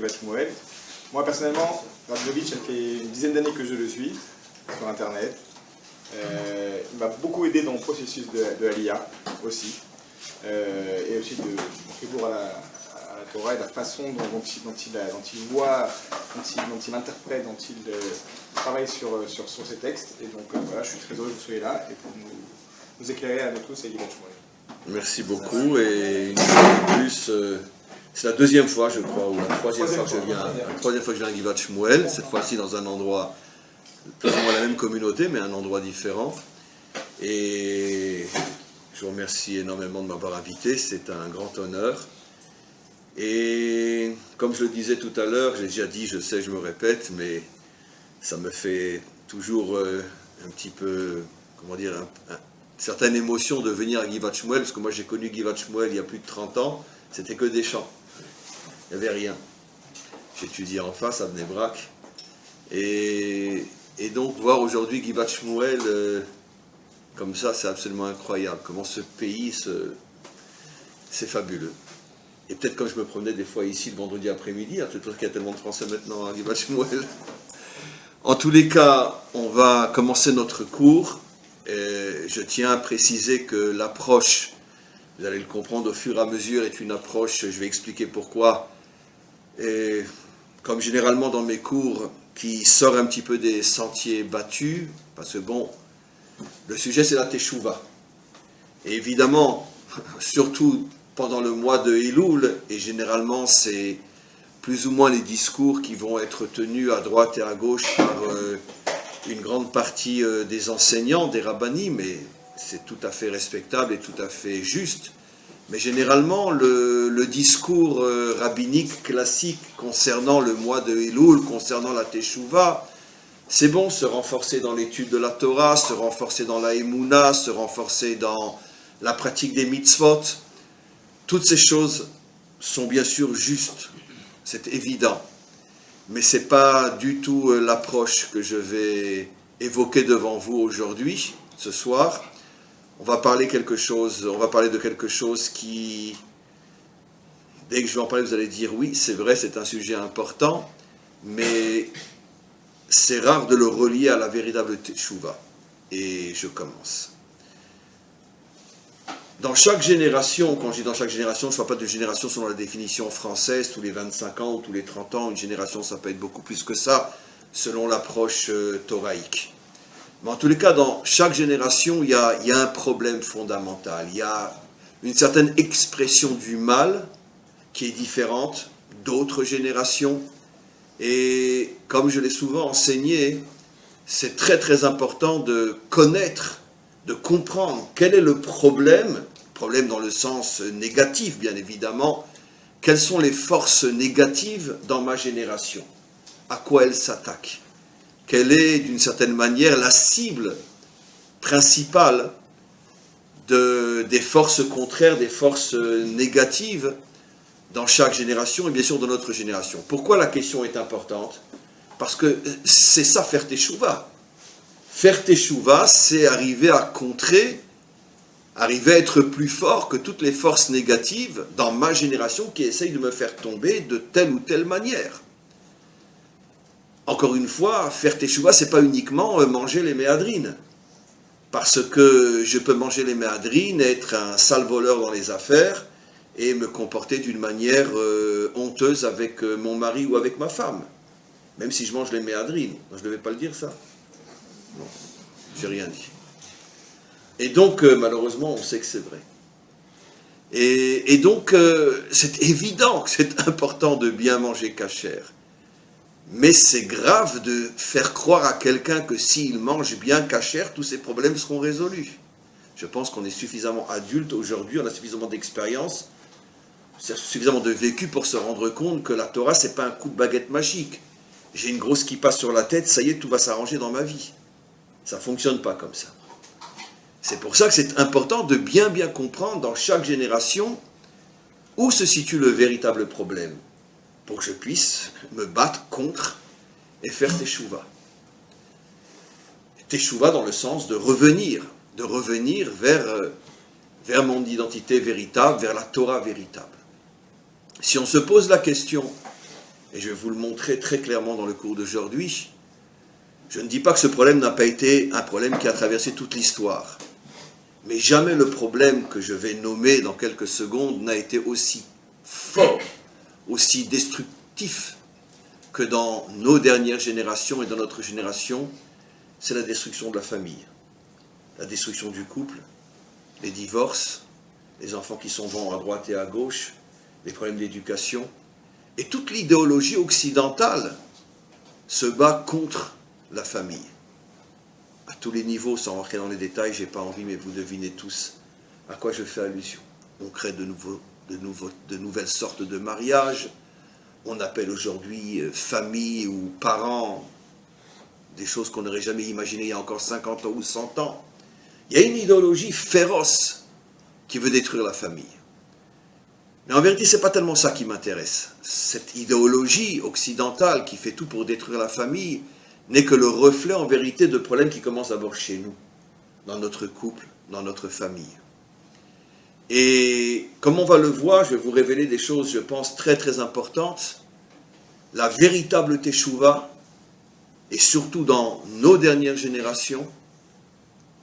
Shmuel. Moi personnellement, Rabjovitch, ça fait une dizaine d'années que je le suis sur internet. Il m'a beaucoup aidé dans le processus de Aliyah aussi. Et aussi de mon retour à la Torah et la façon dont il voit, dont il interprète, dont il travaille sur ces textes. Et donc voilà, je suis très heureux que vous soyez là et pour nous éclairer à nous tous et Gilad Shmuel. Merci beaucoup. Et une fois de plus, c'est la deuxième fois, je crois, ou la troisième fois que je viens à Givat Shmuel, cette fois-ci dans un endroit, plus ou moins la même communauté, mais un endroit différent. Et je vous remercie énormément de m'avoir invité, c'est un grand honneur. Et comme je le disais tout à l'heure, j'ai déjà dit, je sais, je me répète, mais ça me fait toujours un petit peu, comment dire, une certaine émotion de venir à Givat Shmuel, parce que moi j'ai connu Givat Shmuel il y a plus de 30 ans, c'était que des champs, il n'y avait rien. J'étudiais en face à Bnei Brak, et donc voir aujourd'hui Givat Shmuel comme ça, c'est absolument incroyable, comment ce pays, c'est fabuleux. Et peut-être quand je me promenais des fois ici le vendredi après-midi, peut-être qu'il y a tellement de Français maintenant à Givat Shmuel. En tous les cas, on va commencer notre cours. Et je tiens à préciser que l'approche, vous allez le comprendre au fur et à mesure, est une approche, je vais expliquer pourquoi, et comme généralement dans mes cours, qui sort un petit peu des sentiers battus, parce que bon, le sujet c'est la Teshuvah. Et évidemment, surtout pendant le mois de Elul, et généralement c'est plus ou moins les discours qui vont être tenus à droite et à gauche par une grande partie des enseignants, des rabbinim, mais c'est tout à fait respectable et tout à fait juste. Mais généralement, le discours rabbinique classique concernant le mois de Elul, concernant la Teshuvah, c'est bon, se renforcer dans l'étude de la Torah, se renforcer dans la Emouna, se renforcer dans la pratique des mitzvot. Toutes ces choses sont bien sûr justes, c'est évident. Mais ce n'est pas du tout l'approche que je vais évoquer devant vous aujourd'hui, ce soir. On va parler de quelque chose qui, dès que je vais en parler, vous allez dire oui, c'est vrai, c'est un sujet important, mais c'est rare de le relier à la véritable Teshuvah. Et je commence. Dans chaque génération, quand je dis dans chaque génération, je ne parle pas de génération selon la définition française, tous les 25 ans ou tous les 30 ans, une génération ça peut être beaucoup plus que ça, selon l'approche thoraïque. Mais en tous les cas, dans chaque génération, il y a un problème fondamental, il y a une certaine expression du mal qui est différente d'autres générations, et comme je l'ai souvent enseigné, c'est très très important de connaître, de comprendre quel est le problème dans le sens négatif bien évidemment, quelles sont les forces négatives dans ma génération, à quoi elles s'attaquent, quelle est d'une certaine manière la cible principale des forces contraires, des forces négatives dans chaque génération et bien sûr dans notre génération. Pourquoi la question est importante? Parce que c'est ça faire Teshuvah. Faire Teshuvah, c'est arriver à contrer, arriver à être plus fort que toutes les forces négatives dans ma génération qui essayent de me faire tomber de telle ou telle manière. Encore une fois, faire Teshuvah, ce n'est pas uniquement manger les méhadrines. Parce que je peux manger les méhadrines, être un sale voleur dans les affaires et me comporter d'une manière honteuse avec mon mari ou avec ma femme. Même si je mange les méhadrines. Je ne devais pas le dire ça. Non, j'ai rien dit. Et donc, malheureusement, on sait que c'est vrai. Et donc, c'est évident que c'est important de bien manger cachère. Mais c'est grave de faire croire à quelqu'un que s'il mange bien cachère, tous ses problèmes seront résolus. Je pense qu'on est suffisamment adulte aujourd'hui, on a suffisamment d'expérience, suffisamment de vécu pour se rendre compte que la Torah, ce n'est pas un coup de baguette magique. J'ai une grosse kippa sur la tête, ça y est, tout va s'arranger dans ma vie. Ça ne fonctionne pas comme ça. C'est pour ça que c'est important de bien comprendre dans chaque génération où se situe le véritable problème, pour que je puisse me battre contre et faire Teshuvah. Teshuvah dans le sens de revenir vers mon identité véritable, vers la Torah véritable. Si on se pose la question, et je vais vous le montrer très clairement dans le cours d'aujourd'hui. Je ne dis pas que ce problème n'a pas été un problème qui a traversé toute l'histoire. Mais jamais le problème que je vais nommer dans quelques secondes n'a été aussi fort, aussi destructif que dans nos dernières générations et dans notre génération. C'est la destruction de la famille, la destruction du couple, les divorces, les enfants qui s'en vont à droite et à gauche, les problèmes d'éducation. Et toute l'idéologie occidentale se bat contre la famille. À tous les niveaux, sans rentrer dans les détails, je n'ai pas envie, mais vous devinez tous à quoi je fais allusion. On crée de nouvelles sortes de mariages. On appelle aujourd'hui famille ou parents des choses qu'on n'aurait jamais imaginées il y a encore 50 ans ou 100 ans. Il y a une idéologie féroce qui veut détruire la famille. Mais en vérité, ce n'est pas tellement ça qui m'intéresse. Cette idéologie occidentale qui fait tout pour détruire la famille n'est que le reflet en vérité de problèmes qui commencent d'abord chez nous, dans notre couple, dans notre famille. Et comme on va le voir, je vais vous révéler des choses, je pense, très très importantes. La véritable teshuva, et surtout dans nos dernières générations,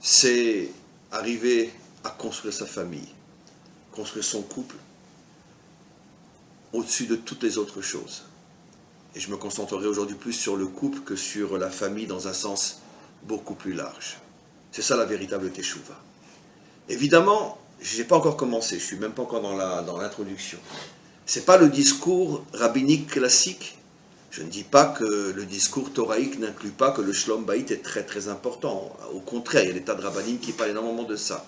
c'est arriver à construire sa famille, construire son couple, au-dessus de toutes les autres choses. Et je me concentrerai aujourd'hui plus sur le couple que sur la famille dans un sens beaucoup plus large. C'est ça la véritable teshuva. Évidemment, je n'ai pas encore commencé, je ne suis même pas encore dans l'introduction. Ce n'est pas le discours rabbinique classique. Je ne dis pas que le discours thoraïque n'inclut pas que le shlom bayit est très très important. Au contraire, il y a des tas de rabbinim qui parlent énormément de ça.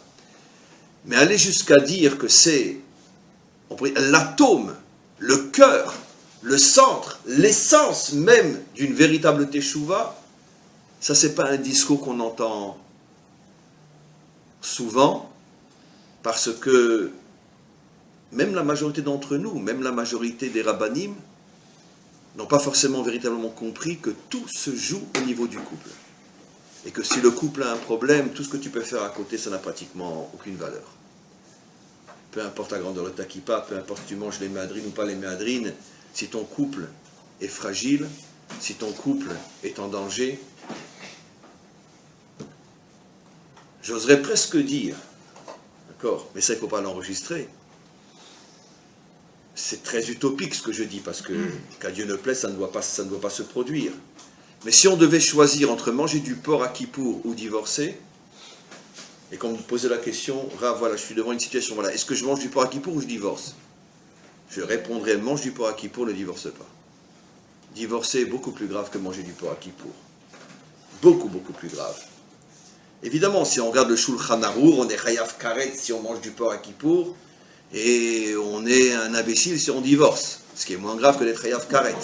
Mais aller jusqu'à dire que c'est l'atome, le cœur, le centre, l'essence même d'une véritable teshuva, ça c'est pas un discours qu'on entend souvent, parce que même la majorité d'entre nous, même la majorité des rabbinim, n'ont pas forcément véritablement compris que tout se joue au niveau du couple. Et que si le couple a un problème, tout ce que tu peux faire à côté, ça n'a pratiquement aucune valeur. Peu importe la grandeur de ta kippa, peu importe si tu manges les méhadrines ou pas les méhadrines, si ton couple est fragile, si ton couple est en danger, j'oserais presque dire, d'accord, mais ça il ne faut pas l'enregistrer, c'est très utopique ce que je dis, parce que, qu'à Dieu ne plaise, ça ne doit pas se produire. Mais si on devait choisir entre manger du porc à Kippour ou divorcer, et qu'on me posait la question, voilà, je suis devant une situation, voilà, est-ce que je mange du porc à Kippour ou je divorce? Je répondrais, mange du porc à Kippour, ne divorce pas. Divorcer est beaucoup plus grave que manger du porc à Kippour. Beaucoup, beaucoup plus grave. Évidemment, si on regarde le Shulchan Arour, on est chayav karet si on mange du porc à Kippour, et on est un imbécile si on divorce, ce qui est moins grave que d'être chayav karet.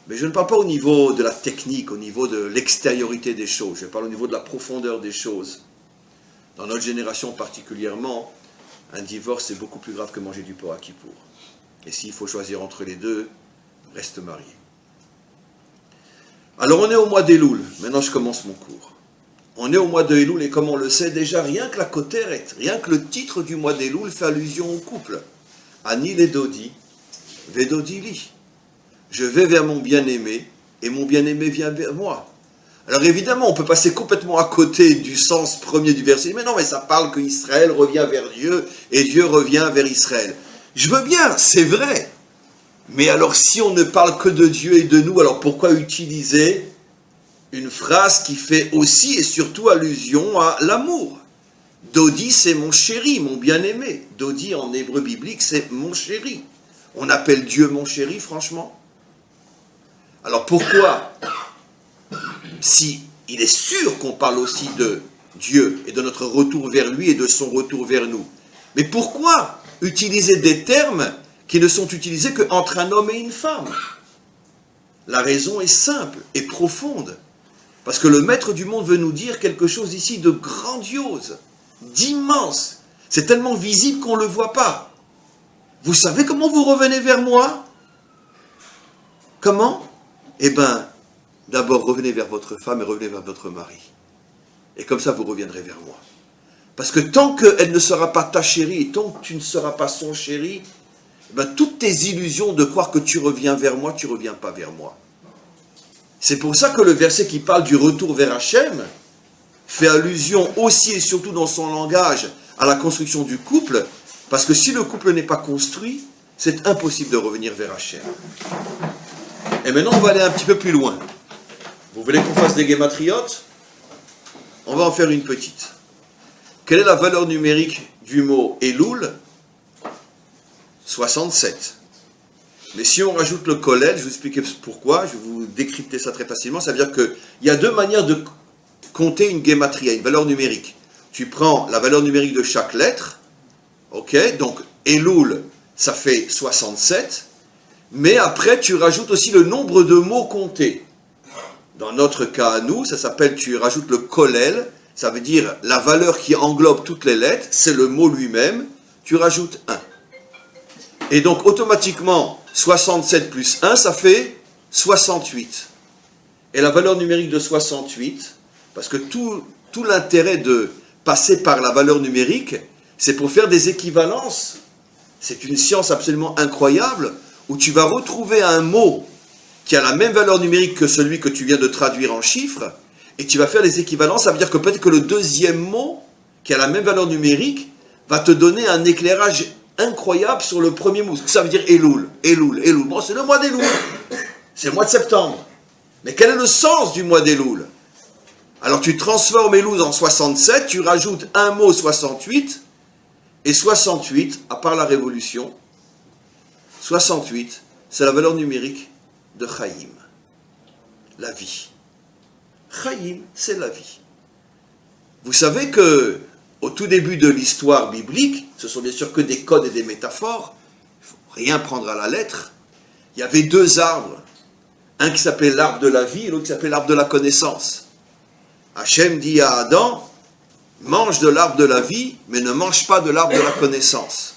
Mais je ne parle pas au niveau de la technique, au niveau de l'extériorité des choses, je parle au niveau de la profondeur des choses. Dans notre génération particulièrement, un divorce est beaucoup plus grave que manger du porc à Kippour. Et s'il faut choisir entre les deux, reste marié. Alors on est au mois d'Elul, maintenant je commence mon cours. On est au mois de Elul et comme on le sait déjà, rien que la koteret, rien que le titre du mois d'Elul fait allusion au couple. Ani le dodi, vedodi li. Je vais vers mon bien-aimé et mon bien-aimé vient vers moi. Alors évidemment, on peut passer complètement à côté du sens premier du verset. Mais non, mais ça parle que Israël revient vers Dieu et Dieu revient vers Israël. Je veux bien, c'est vrai. Mais alors si on ne parle que de Dieu et de nous, alors pourquoi utiliser une phrase qui fait aussi et surtout allusion à l'amour? Dodi, c'est mon chéri, mon bien-aimé. Dodi, en hébreu biblique, c'est mon chéri. On appelle Dieu mon chéri, franchement? Alors pourquoi, si il est sûr qu'on parle aussi de Dieu et de notre retour vers lui et de son retour vers nous, mais pourquoi utiliser des termes qui ne sont utilisés qu'entre un homme et une femme? La raison est simple et profonde. Parce que le maître du monde veut nous dire quelque chose ici de grandiose, d'immense. C'est tellement visible qu'on ne le voit pas. Vous savez comment vous revenez vers moi? Comment? Eh bien, d'abord revenez vers votre femme et revenez vers votre mari. Et comme ça, vous reviendrez vers moi. Parce que tant qu'elle ne sera pas ta chérie et tant que tu ne seras pas son chéri, ben, toutes tes illusions de croire que tu reviens vers moi, tu ne reviens pas vers moi. C'est pour ça que le verset qui parle du retour vers Hachem fait allusion aussi et surtout dans son langage à la construction du couple, parce que si le couple n'est pas construit, c'est impossible de revenir vers Hachem. Et maintenant, on va aller un petit peu plus loin. Vous voulez qu'on fasse des guématriotes? On va en faire une petite. Quelle est la valeur numérique du mot Elul? 67. Mais si on rajoute le kollel, je vais vous expliquer pourquoi, je vais vous décrypter ça très facilement. Ça veut dire qu'il y a deux manières de compter une guématria, une valeur numérique. Tu prends la valeur numérique de chaque lettre, ok, donc Elul, ça fait 67, mais après tu rajoutes aussi le nombre de mots comptés. Dans notre cas à nous, ça s'appelle, tu rajoutes le kollel, ça veut dire la valeur qui englobe toutes les lettres, c'est le mot lui-même, tu rajoutes 1. Et donc automatiquement, 67 plus 1, ça fait 68. Et la valeur numérique de 68, parce que tout l'intérêt de passer par la valeur numérique, c'est pour faire des équivalences. C'est une science absolument incroyable, où tu vas retrouver un mot qui a la même valeur numérique que celui que tu viens de traduire en chiffres, et tu vas faire les équivalences. Ça veut dire que peut-être que le deuxième mot, qui a la même valeur numérique, va te donner un éclairage incroyable sur le premier mot. Ça veut dire Elul, Elul, Elul. Bon, c'est le mois d'Elul. C'est le mois de septembre. Mais quel est le sens du mois d'Elul? Alors tu transformes Elul en 67, tu rajoutes un mot 68, et 68, à part la révolution, 68, c'est la valeur numérique de Chaim. La vie. Chaim, c'est la vie. Vous savez que au tout début de l'histoire biblique, ce sont bien sûr que des codes et des métaphores, il ne faut rien prendre à la lettre. Il y avait deux arbres, un qui s'appelait l'arbre de la vie et l'autre qui s'appelait l'arbre de la connaissance. Hachem dit à Adam, mange de l'arbre de la vie, mais ne mange pas de l'arbre de la connaissance.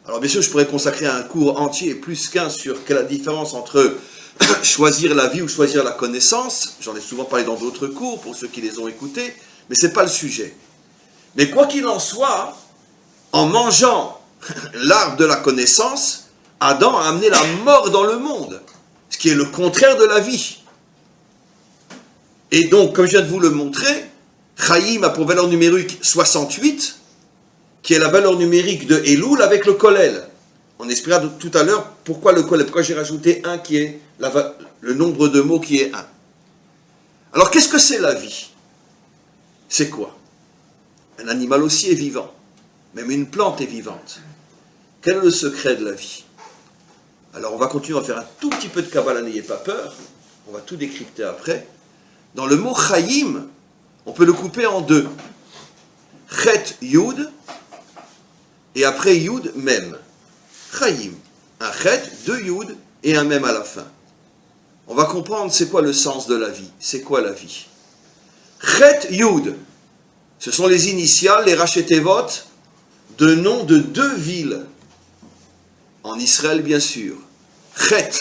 Alors bien sûr, je pourrais consacrer un cours entier, plus qu'un, sur quelle est la différence entre choisir la vie ou choisir la connaissance. J'en ai souvent parlé dans d'autres cours, pour ceux qui les ont écoutés, mais ce n'est pas le sujet. Mais quoi qu'il en soit, en mangeant l'arbre de la connaissance, Adam a amené la mort dans le monde, ce qui est le contraire de la vie. Et donc, comme je viens de vous le montrer, Chaim a pour valeur numérique 68, qui est la valeur numérique de Elul avec le kollel. On expliquera tout à l'heure pourquoi le kollel, pourquoi j'ai rajouté 1 qui est le nombre de mots qui est 1. Alors, qu'est-ce que c'est la vie? C'est quoi? Un animal aussi est vivant. Même une plante est vivante. Quel est le secret de la vie? Alors on va continuer à faire un tout petit peu de Kabbalah, n'ayez pas peur. On va tout décrypter après. Dans le mot Chaim, on peut le couper en deux. Chet Yud, et après Yud, Mem. Chaim. Un Chet, deux Yud, et un Mem à la fin. On va comprendre c'est quoi le sens de la vie. C'est quoi la vie? Chet Yud. Ce sont les initiales, les Rachetevot, de noms de deux villes. En Israël, bien sûr. Chet,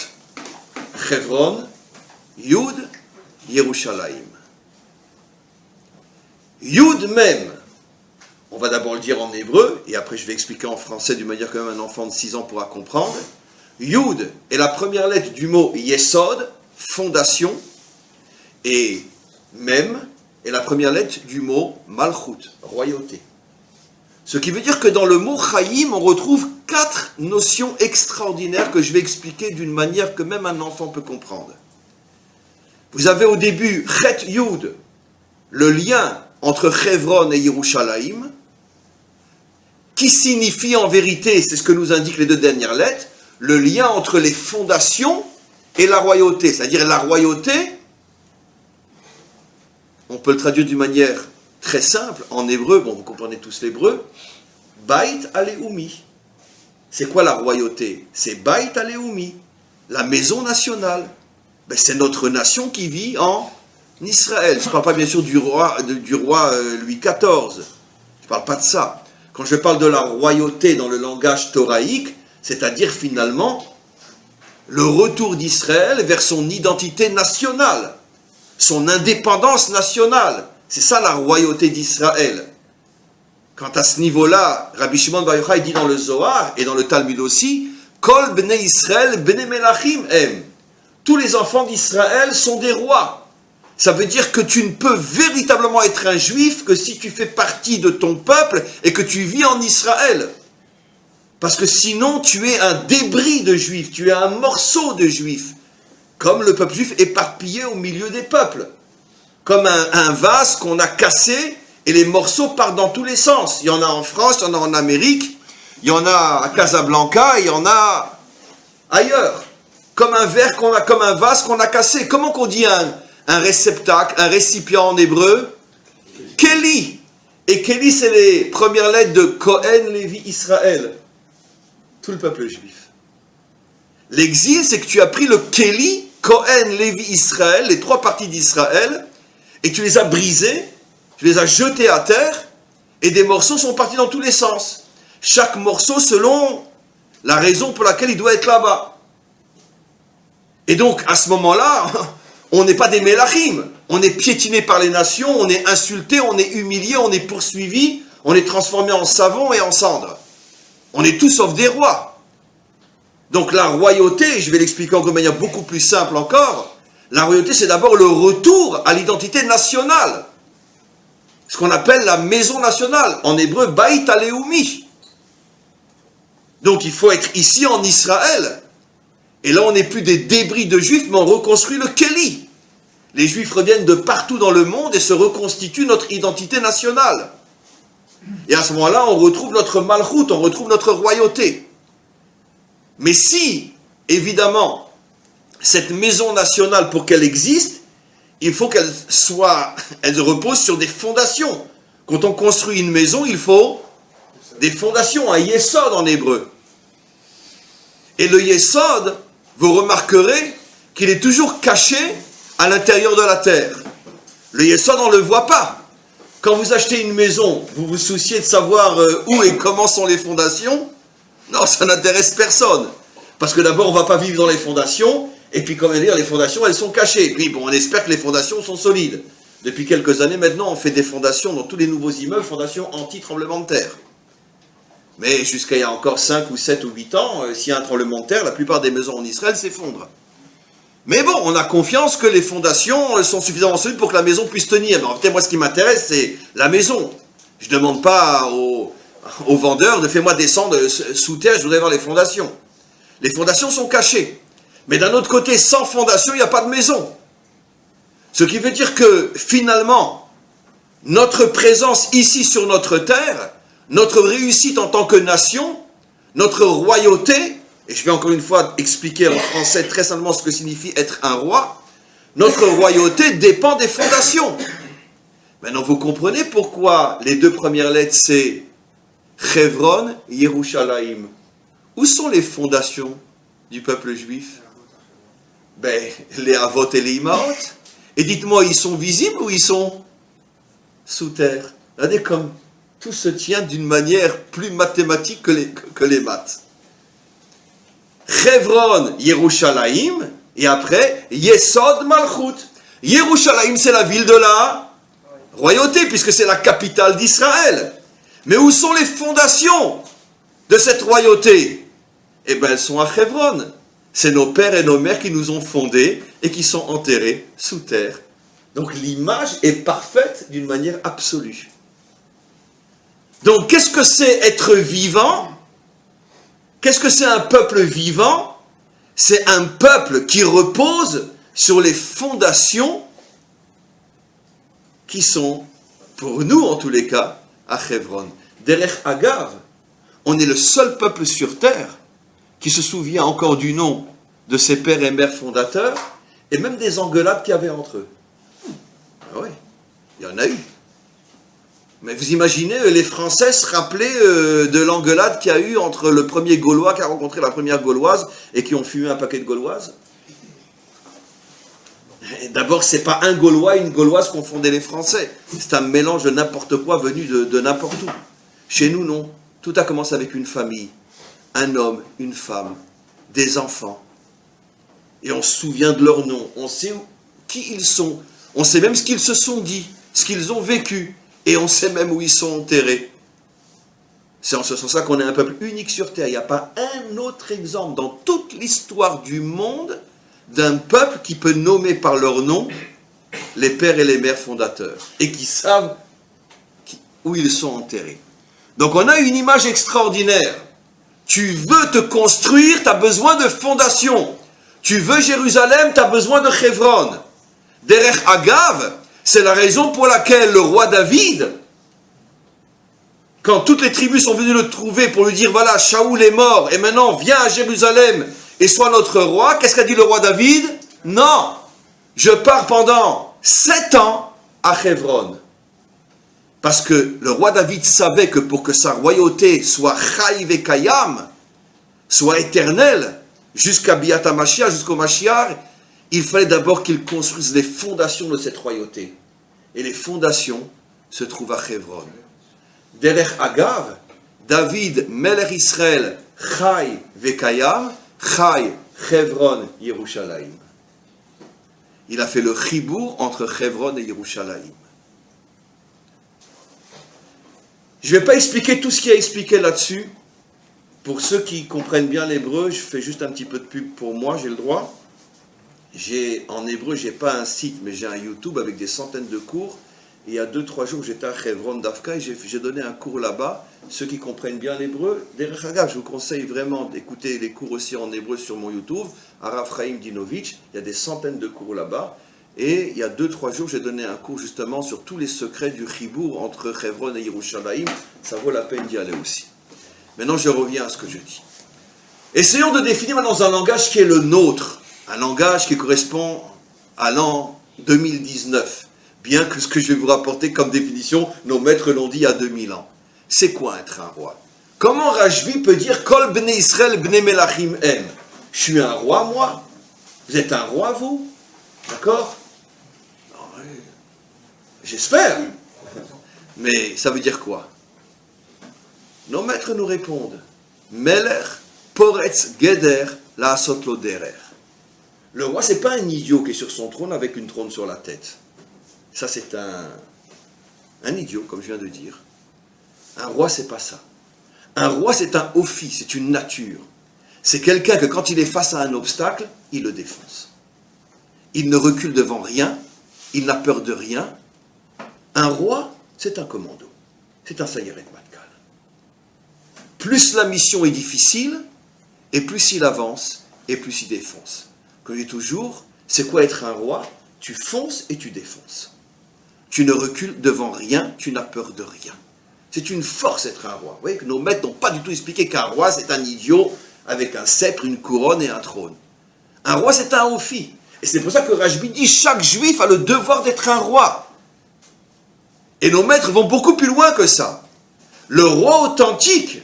Hebron, Yud, Yerushalayim. Yud même, on va d'abord le dire en hébreu, et après je vais expliquer en français d'une manière que même un enfant de 6 ans pourra comprendre. Yud est la première lettre du mot Yesod, fondation, et Mem est la première lettre du mot Malchut, royauté. Ce qui veut dire que dans le mot Chaim, on retrouve 4 notions extraordinaires que je vais expliquer d'une manière que même un enfant peut comprendre. Vous avez au début Chet Yud, le lien entre Hebron et Yerushalayim, qui signifie en vérité, c'est ce que nous indiquent les 2 dernières lettres, le lien entre les fondations et la royauté. C'est-à-dire la royauté, on peut le traduire d'une manière très simple, en hébreu, bon vous comprenez tous l'hébreu, Bait Aleumi. C'est quoi la royauté? C'est Bait Aleumi, la maison nationale. Ben, c'est notre nation qui vit en Israël. Je ne parle pas bien sûr du roi Louis XIV, je ne parle pas de ça. Quand je parle de la royauté dans le langage thoraïque, c'est-à-dire finalement le retour d'Israël vers son identité nationale, son indépendance nationale. C'est ça la royauté d'Israël. Quant à ce niveau-là, Rabbi Shimon Bar Yochai dit dans le Zohar et dans le Talmud aussi Kol bnei Israël bnei melachim em. Tous les enfants d'Israël sont des rois. Ça veut dire que tu ne peux véritablement être un juif que si tu fais partie de ton peuple et que tu vis en Israël. Parce que sinon, tu es un débris de juif, tu es un morceau de juif. Comme le peuple juif éparpillé au milieu des peuples. Comme un vase qu'on a cassé et les morceaux partent dans tous les sens. Il y en a en France, il y en a en Amérique, il y en a à Casablanca, il y en a ailleurs. Comme un verre comme un vase qu'on a cassé. Comment qu'on dit un réceptacle, un récipient en hébreu? Keli. Et Keli, c'est les premières lettres de Cohen, Lévi, Israël. Tout le peuple juif. L'exil, c'est que tu as pris le Keli, Cohen, Lévi, Israël, les trois parties d'Israël, et tu les as brisés, tu les as jetés à terre, et des morceaux sont partis dans tous les sens. Chaque morceau selon la raison pour laquelle il doit être là-bas. Et donc, à ce moment-là, on n'est pas des Mélachim. On est piétiné par les nations, on est insulté, on est humilié, on est poursuivi, on est transformé en savon et en cendre. On est tous sauf des rois. Donc la royauté, je vais l'expliquer encore de manière beaucoup plus simple encore, la royauté c'est d'abord le retour à l'identité nationale. Ce qu'on appelle la maison nationale. En hébreu, Baït Aleumi. Donc il faut être ici en Israël. Et là on n'est plus des débris de juifs, mais on reconstruit le Keli. Les juifs reviennent de partout dans le monde et se reconstituent notre identité nationale. Et à ce moment-là, on retrouve notre malchout, on retrouve notre royauté. Mais si, évidemment, cette maison nationale, pour qu'elle existe, il faut qu'elle repose sur des fondations. Quand on construit une maison, il faut des fondations, un yesod en hébreu. Et le yesod, vous remarquerez qu'il est toujours caché à l'intérieur de la terre. Le yesod, on ne le voit pas. Quand vous achetez une maison, vous vous souciez de savoir où et comment sont les fondations? Non, ça n'intéresse personne. Parce que d'abord, on ne va pas vivre dans les fondations, et puis, comme dire, les fondations, elles sont cachées. Puis, bon, on espère que les fondations sont solides. Depuis quelques années maintenant, on fait des fondations dans tous les nouveaux immeubles, fondations anti-tremblement de terre. Mais jusqu'à il y a encore 5 ou 7 ou 8 ans, s'il y a un tremblement de terre, la plupart des maisons en Israël s'effondrent. Mais bon, on a confiance que les fondations sont suffisamment solides pour que la maison puisse tenir. Mais en fait, moi, ce qui m'intéresse, c'est la maison. Je ne demande pas aux vendeurs de fais-moi descendre sous terre, je voudrais voir les fondations. Les fondations sont cachées. Mais d'un autre côté, sans fondation, il n'y a pas de maison. Ce qui veut dire que, finalement, notre présence ici sur notre terre, notre réussite en tant que nation, notre royauté, et je vais encore une fois expliquer en français très simplement ce que signifie être un roi, notre royauté dépend des fondations. Maintenant, vous comprenez pourquoi les deux premières lettres, c'est Chevron, Yerushalayim. Où sont les fondations du peuple juif? Ben, les Avot et les Imaot. Et dites-moi, ils sont visibles ou ils sont sous terre? Regardez comme tout se tient d'une manière plus mathématique que les maths. Chevron, Yerushalayim, et après, Yesod Malchut. Yerushalayim, c'est la ville de la royauté, puisque c'est la capitale d'Israël. Mais où sont les fondations de cette royauté? Eh bien, elles sont à Chevron. C'est nos pères et nos mères qui nous ont fondés et qui sont enterrés sous terre. Donc l'image est parfaite d'une manière absolue. Donc qu'est-ce que c'est être vivant? Qu'est-ce que c'est un peuple vivant? C'est un peuple qui repose sur les fondations qui sont, pour nous en tous les cas, à Chevron. Derech Agav, on est le seul peuple sur terre qui se souvient encore du nom de ses pères et mères fondateurs, et même des engueulades qu'il y avait entre eux. Ah oui, il y en a eu. Mais vous imaginez, les Français se rappelaient de l'engueulade qu'il y a eu entre le premier Gaulois qui a rencontré la première Gauloise et qui ont fumé un paquet de Gauloises. D'abord, c'est pas un Gaulois et une Gauloise qu'on fondait les Français. C'est un mélange de n'importe quoi venu de n'importe où. Chez nous, non. Tout a commencé avec une famille. Un homme, une femme, des enfants. Et on se souvient de leur nom. On sait qui ils sont. On sait même ce qu'ils se sont dit, ce qu'ils ont vécu. Et on sait même où ils sont enterrés. C'est en ce sens-là qu'on est un peuple unique sur terre. Il n'y a pas un autre exemple dans toute l'histoire du monde d'un peuple qui peut nommer par leur nom les pères et les mères fondateurs et qui savent où ils sont enterrés. Donc on a une image extraordinaire. Tu veux te construire, tu as besoin de fondation. Tu veux Jérusalem, tu as besoin de Hebron. Derech Agav, c'est la raison pour laquelle le roi David, quand toutes les tribus sont venues le trouver pour lui dire, voilà, Shaoul est mort, et maintenant viens à Jérusalem et sois notre roi, qu'est-ce qu'a dit le roi David? Non, je pars pendant 7 ans à Hebron. Parce que le roi David savait que pour que sa royauté soit Chaï Vekayam, soit éternelle, jusqu'à Biat HaMashiach, jusqu'au Mashiach, il fallait d'abord qu'il construise les fondations de cette royauté. Et les fondations se trouvent à Hebron. Derech Agav, David, Melech Israël, Chaï Vekayam, Chaï, Hebron, Yerushalayim. Il a fait le chibour entre Hebron et Yerushalayim. Je ne vais pas expliquer tout ce qu'il y a expliqué là-dessus. Pour ceux qui comprennent bien l'hébreu, je fais juste un petit peu de pub pour moi, j'ai le droit. En hébreu, je n'ai pas un site, mais j'ai un YouTube avec des centaines de cours. Et il y a 2-3 jours, j'étais à Hebron Dafka et j'ai donné un cours là-bas. Ceux qui comprennent bien l'hébreu, derech agav, je vous conseille vraiment d'écouter les cours aussi en hébreu sur mon YouTube, Arav Chaim Dinovitch. Il y a des centaines de cours là-bas. Et il y a 2-3 jours, j'ai donné un cours justement sur tous les secrets du chibour entre Hebron et Yerushalayim. Ça vaut la peine d'y aller aussi. Maintenant, je reviens à ce que je dis. Essayons de définir maintenant un langage qui est le nôtre. Un langage qui correspond à l'an 2019. Bien que ce que je vais vous rapporter comme définition, nos maîtres l'ont dit il y a 2000 ans. C'est quoi être un roi? Comment Rajbi peut dire « Kol bnei Israël bnei melachim em » ? Je suis un roi, moi? Vous êtes un roi, vous? D'accord? J'espère. Mais ça veut dire quoi? Nos maîtres nous répondent Melech poretz geder la'asot lo derer. Le roi, c'est pas un idiot qui est sur son trône avec une trône sur la tête. Ça, c'est un idiot, comme je viens de dire. Un roi, c'est pas ça. Un roi, c'est un ophi, c'est une nature. C'est quelqu'un que quand il est face à un obstacle, il le défonce. Il ne recule devant rien, il n'a peur de rien. Un roi, c'est un commando. C'est un Sayeret Matkal. Plus la mission est difficile, et plus il avance, et plus il défonce. Comme je dis toujours, c'est quoi être un roi? Tu fonces et tu défonces. Tu ne recules devant rien, tu n'as peur de rien. C'est une force être un roi. Vous voyez que nos maîtres n'ont pas du tout expliqué qu'un roi, c'est un idiot avec un sceptre, une couronne et un trône. Un roi, c'est un ophi. Et c'est pour ça que Rajbi dit chaque juif a le devoir d'être un roi. Et nos maîtres vont beaucoup plus loin que ça. Le roi authentique,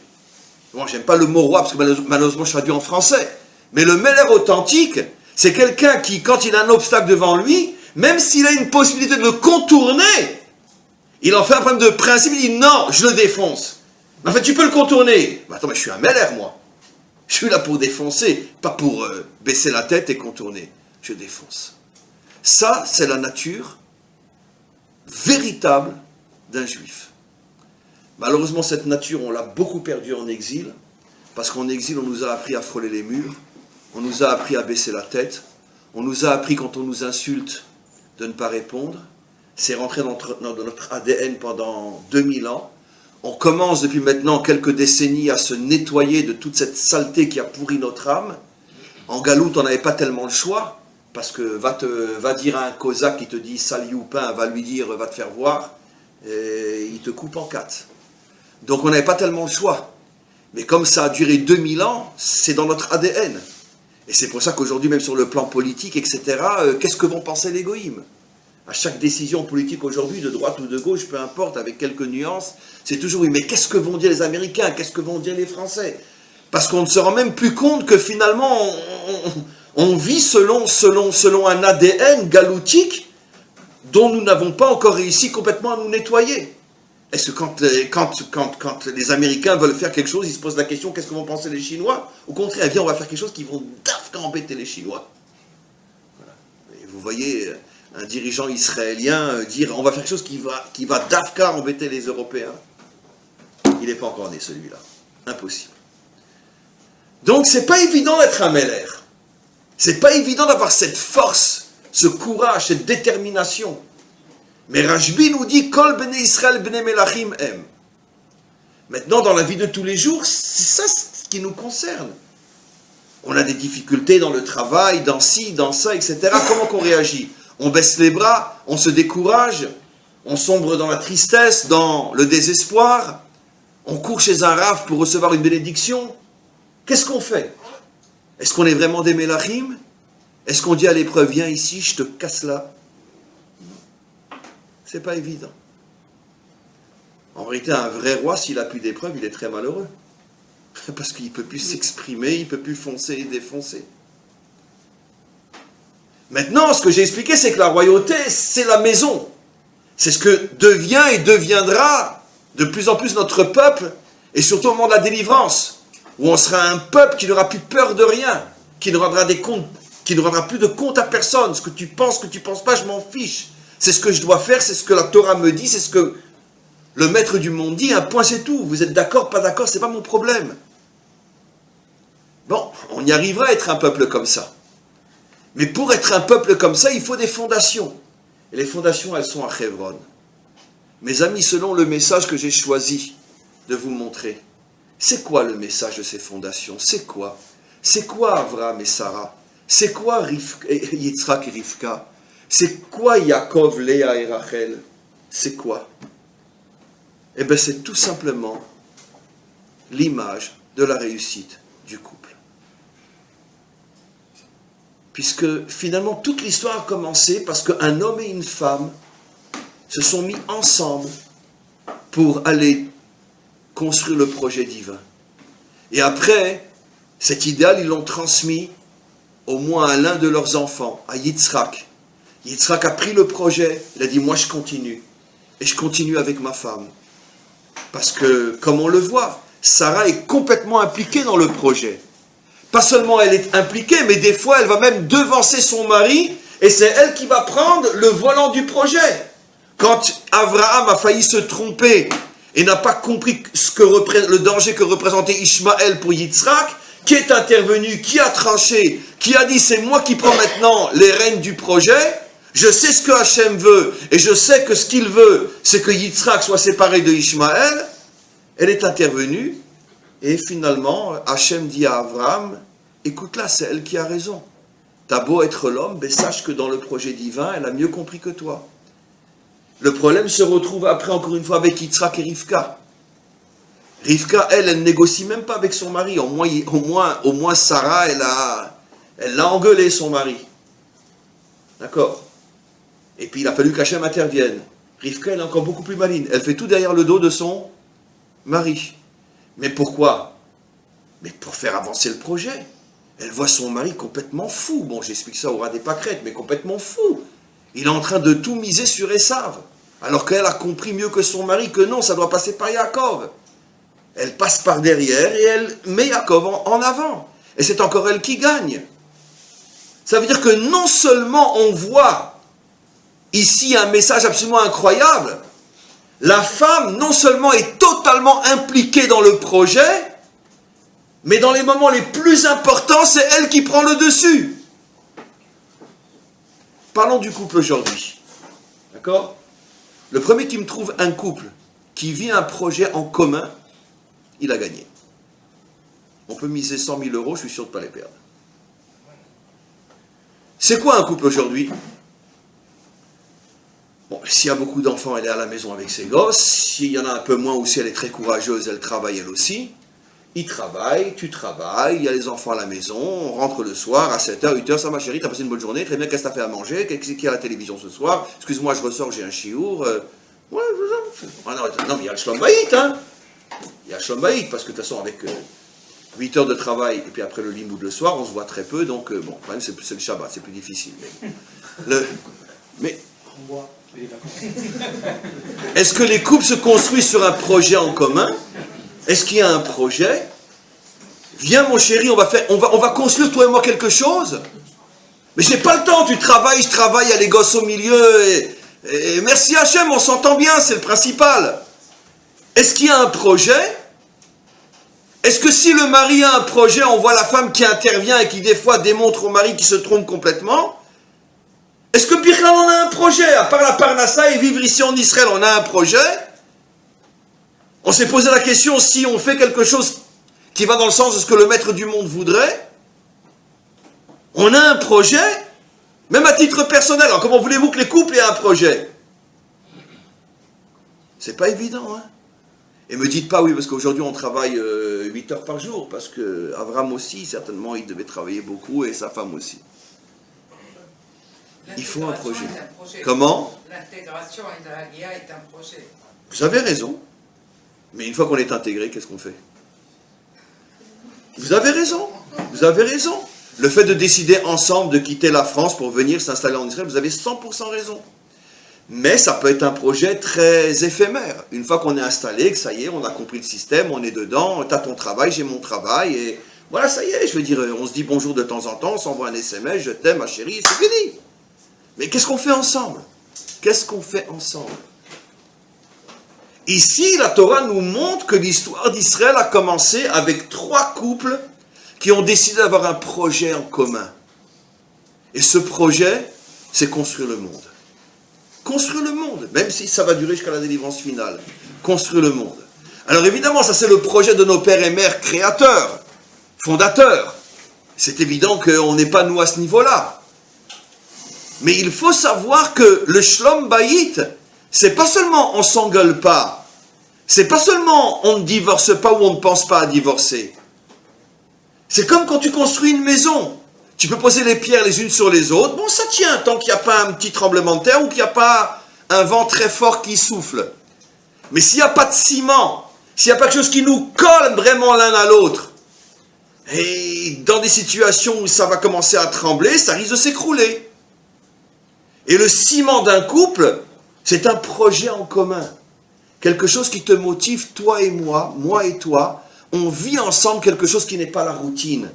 bon, j'aime pas le mot roi parce que malheureusement je traduis en français, mais le Melech authentique, c'est quelqu'un qui, quand il a un obstacle devant lui, même s'il a une possibilité de le contourner, il en fait un problème de principe, il dit non, je le défonce. Mais en fait, tu peux le contourner. Mais attends, mais je suis un Melech, moi. Je suis là pour défoncer, pas pour baisser la tête et contourner. Je défonce. Ça, c'est la nature véritable d'un juif. Malheureusement, cette nature, on l'a beaucoup perdue en exil, parce qu'en exil, on nous a appris à frôler les murs, on nous a appris à baisser la tête, on nous a appris, quand on nous insulte, de ne pas répondre. C'est rentré dans notre ADN pendant 2000 ans. On commence depuis maintenant quelques décennies à se nettoyer de toute cette saleté qui a pourri notre âme. En galoute, on n'avait pas tellement le choix, parce que va dire à un cosaque qui te dit « sale youpin », va lui dire « va te faire voir », et il te coupe en 4. Donc on n'avait pas tellement le choix. Mais comme ça a duré 2000 ans, c'est dans notre ADN. Et c'est pour ça qu'aujourd'hui, même sur le plan politique, etc., qu'est-ce que vont penser les goïms? À chaque décision politique aujourd'hui, de droite ou de gauche, peu importe, avec quelques nuances, c'est toujours oui, mais qu'est-ce que vont dire les Américains? Qu'est-ce que vont dire les Français? Parce qu'on ne se rend même plus compte que finalement, on vit selon un ADN galoutique dont nous n'avons pas encore réussi complètement à nous nettoyer. Est-ce que quand les Américains veulent faire quelque chose, ils se posent la question, qu'est-ce que vont penser les Chinois? Au contraire, viens, on va faire quelque chose qui vont dafka embêter les Chinois. Voilà. Et vous voyez un dirigeant israélien dire, on va faire quelque chose qui va dafka embêter les Européens. il n'est pas encore né celui-là. Impossible. Donc c'est pas évident d'être un Meller. C'est pas évident d'avoir cette force, ce courage, cette détermination. Mais Rashbi nous dit Kol bnei Israël bnei melachim em. Maintenant, dans la vie de tous les jours, c'est ça ce qui nous concerne. On a des difficultés dans le travail, dans ci, dans ça, etc. Comment qu'on réagit? On baisse les bras, on se décourage, on sombre dans la tristesse, dans le désespoir, on court chez un rave pour recevoir une bénédiction. Qu'est-ce qu'on fait? Est-ce qu'on est vraiment des Melachim? Est-ce qu'on dit à l'épreuve, viens ici, je te casse là? C'est pas évident. En réalité, un vrai roi, s'il n'a plus d'épreuve, il est très malheureux. Parce qu'il ne peut plus s'exprimer, il ne peut plus foncer et défoncer. Maintenant, ce que j'ai expliqué, c'est que la royauté, c'est la maison. C'est ce que devient et deviendra de plus en plus notre peuple, et surtout au moment de la délivrance, où on sera un peuple qui n'aura plus peur de rien, qui ne rendra des comptes, qui ne rendra plus de compte à personne. Ce que tu penses pas, je m'en fiche. C'est ce que je dois faire, c'est ce que la Torah me dit, c'est ce que le maître du monde dit, un point c'est tout. Vous êtes d'accord, pas d'accord, c'est pas mon problème. Bon, on y arrivera à être un peuple comme ça. Mais pour être un peuple comme ça, il faut des fondations. Et les fondations, elles sont à Hebron. Mes amis, selon le message que j'ai choisi de vous montrer, c'est quoi le message de ces fondations? C'est quoi? C'est quoi Abraham et Sarah? C'est quoi Yitzhak et Rivka? C'est quoi Yaakov, Léa et Rachel? C'est quoi? Eh bien, c'est tout simplement l'image de la réussite du couple. Puisque finalement, toute l'histoire a commencé parce qu'un homme et une femme se sont mis ensemble pour aller construire le projet divin. Et après, cet idéal, ils l'ont transmis au moins à l'un de leurs enfants, à Yitzhak. Yitzhak a pris le projet, il a dit, moi je continue. Et je continue avec ma femme. Parce que, comme on le voit, Sarah est complètement impliquée dans le projet. Pas seulement elle est impliquée, mais des fois elle va même devancer son mari, et c'est elle qui va prendre le volant du projet. Quand Abraham a failli se tromper, et n'a pas compris le danger que représentait Ishmaël pour Yitzhak, qui est intervenu, qui a tranché, qui a dit c'est moi qui prends maintenant les rênes du projet, je sais ce que Hachem veut, et je sais que ce qu'il veut, c'est que Yitzhak soit séparé de Ishmaël. Elle est intervenue, et finalement, Hachem dit à Abraham, écoute là, c'est elle qui a raison. T'as beau être l'homme, mais sache que dans le projet divin, elle a mieux compris que toi. Le problème se retrouve après, encore une fois, avec Yitzhak et Rivka. Rivka, elle négocie même pas avec son mari. Au moins Sarah, elle l'a engueulé, son mari. D'accord? Et puis il a fallu qu'Hachem intervienne. Rivka, elle est encore beaucoup plus maligne. Elle fait tout derrière le dos de son mari. Mais pourquoi? Mais pour faire avancer le projet. Elle voit son mari complètement fou. Bon, j'explique ça au ras des pâquerettes, mais complètement fou. Il est en train de tout miser sur Esav. Alors qu'elle a compris mieux que son mari que non, ça doit passer par Yaakov. Elle passe par derrière et elle met Yaakov en avant. Et c'est encore elle qui gagne. Ça veut dire que non seulement on voit ici un message absolument incroyable, la femme non seulement est totalement impliquée dans le projet, mais dans les moments les plus importants, c'est elle qui prend le dessus. Parlons du couple aujourd'hui. D'accord? Le premier qui me trouve un couple qui vit un projet en commun, il a gagné. On peut miser 100 000 euros, je suis sûr de ne pas les perdre. C'est quoi un couple aujourd'hui? Bon, s'il y a beaucoup d'enfants, elle est à la maison avec ses gosses. S'il y en a un peu moins ou si elle est très courageuse, elle travaille elle aussi. Il travaille, tu travailles, il y a les enfants à la maison, on rentre le soir à 7h, 8h, ça ma chérie, t'as passé une bonne journée, très bien, qu'est-ce que t'as fait à manger, qu'est-ce qu'il y a à la télévision ce soir, excuse-moi, je ressors, j'ai un chiour, ouais, non, mais il y a le Shlom Bayit, hein, il y a le Shlom Bayit, parce que de toute façon, avec 8 heures de travail, et puis après le limoud le soir, on se voit très peu, donc, bon, quand même, c'est le Shabbat, c'est plus difficile, mais est-ce que les couples se construisent sur un projet en commun? Est-ce qu'il y a un projet? Viens mon chéri, on va construire toi et moi quelque chose. Mais j'ai pas le temps, tu travailles, je travaille, il y a les gosses au milieu, et merci Hachem, on s'entend bien, c'est le principal. Est-ce qu'il y a un projet? Est-ce que si le mari a un projet, on voit la femme qui intervient et qui des fois démontre au mari qui se trompe complètement? Est-ce que Birchlan on a un projet? À part la Parnassa et vivre ici en Israël, on a un projet? On s'est posé la question si on fait quelque chose qui va dans le sens de ce que le maître du monde voudrait. On a un projet, même à titre personnel. Alors comment voulez-vous que les couples aient un projet? C'est pas évident, hein. Et me dites pas, oui, parce qu'aujourd'hui on travaille 8 heures par jour, parce que Avram aussi, certainement, il devait travailler beaucoup, et sa femme aussi. Il faut un projet. Comment? L'intégration et l'Aliyah est un projet. Vous avez raison. Mais une fois qu'on est intégré, qu'est-ce qu'on fait? Vous avez raison. Vous avez raison. Le fait de décider ensemble de quitter la France pour venir s'installer en Israël, vous avez 100% raison. Mais ça peut être un projet très éphémère. Une fois qu'on est installé, que ça y est, on a compris le système, on est dedans, t'as ton travail, j'ai mon travail, et voilà, ça y est, je veux dire, on se dit bonjour de temps en temps, on s'envoie un SMS, je t'aime, ma chérie, c'est fini. Mais qu'est-ce qu'on fait ensemble? Qu'est-ce qu'on fait ensemble? Ici, la Torah nous montre que l'histoire d'Israël a commencé avec 3 couples qui ont décidé d'avoir un projet en commun. Et ce projet, c'est construire le monde. Construire le monde, même si ça va durer jusqu'à la délivrance finale. Construire le monde. Alors évidemment, ça c'est le projet de nos pères et mères créateurs, fondateurs. C'est évident qu'on n'est pas nous à ce niveau-là. Mais il faut savoir que le Shlom Bayit, c'est pas seulement on s'engueule pas, c'est pas seulement on ne divorce pas ou on ne pense pas à divorcer. C'est comme quand tu construis une maison. Tu peux poser les pierres les unes sur les autres. Bon, ça tient tant qu'il n'y a pas un petit tremblement de terre ou qu'il n'y a pas un vent très fort qui souffle. Mais s'il n'y a pas de ciment, s'il n'y a pas quelque chose qui nous colle vraiment l'un à l'autre, et dans des situations où ça va commencer à trembler, ça risque de s'écrouler. Et le ciment d'un couple, c'est un projet en commun. Quelque chose qui te motive, toi et moi et toi. On vit ensemble quelque chose qui n'est pas la routine.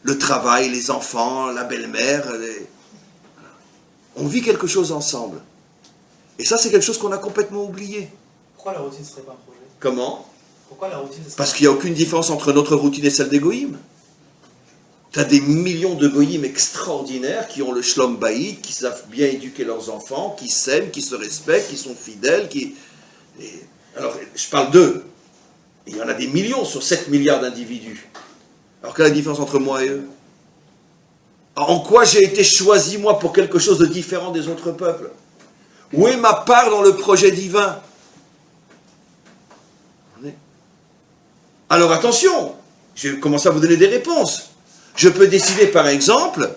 Le travail, les enfants, la belle-mère. On vit quelque chose ensemble. Et ça, c'est quelque chose qu'on a complètement oublié. Pourquoi la routine ne serait pas un projet? Comment? Pourquoi la routine ne serait Parce qu'il n'y a aucune différence entre notre routine et celle des goïms. Tu as des millions de goïms extraordinaires qui ont le shlom bayit, qui savent bien éduquer leurs enfants, qui s'aiment, qui se respectent, qui sont fidèles. Alors, je parle d'eux. Il y en a des millions sur 7 milliards d'individus. Alors, quelle est la différence entre moi et eux? En quoi j'ai été choisi, moi, pour quelque chose de différent des autres peuples? Où est ma part dans le projet divin? Alors, attention, je vais commencer à vous donner des réponses. Je peux décider, par exemple,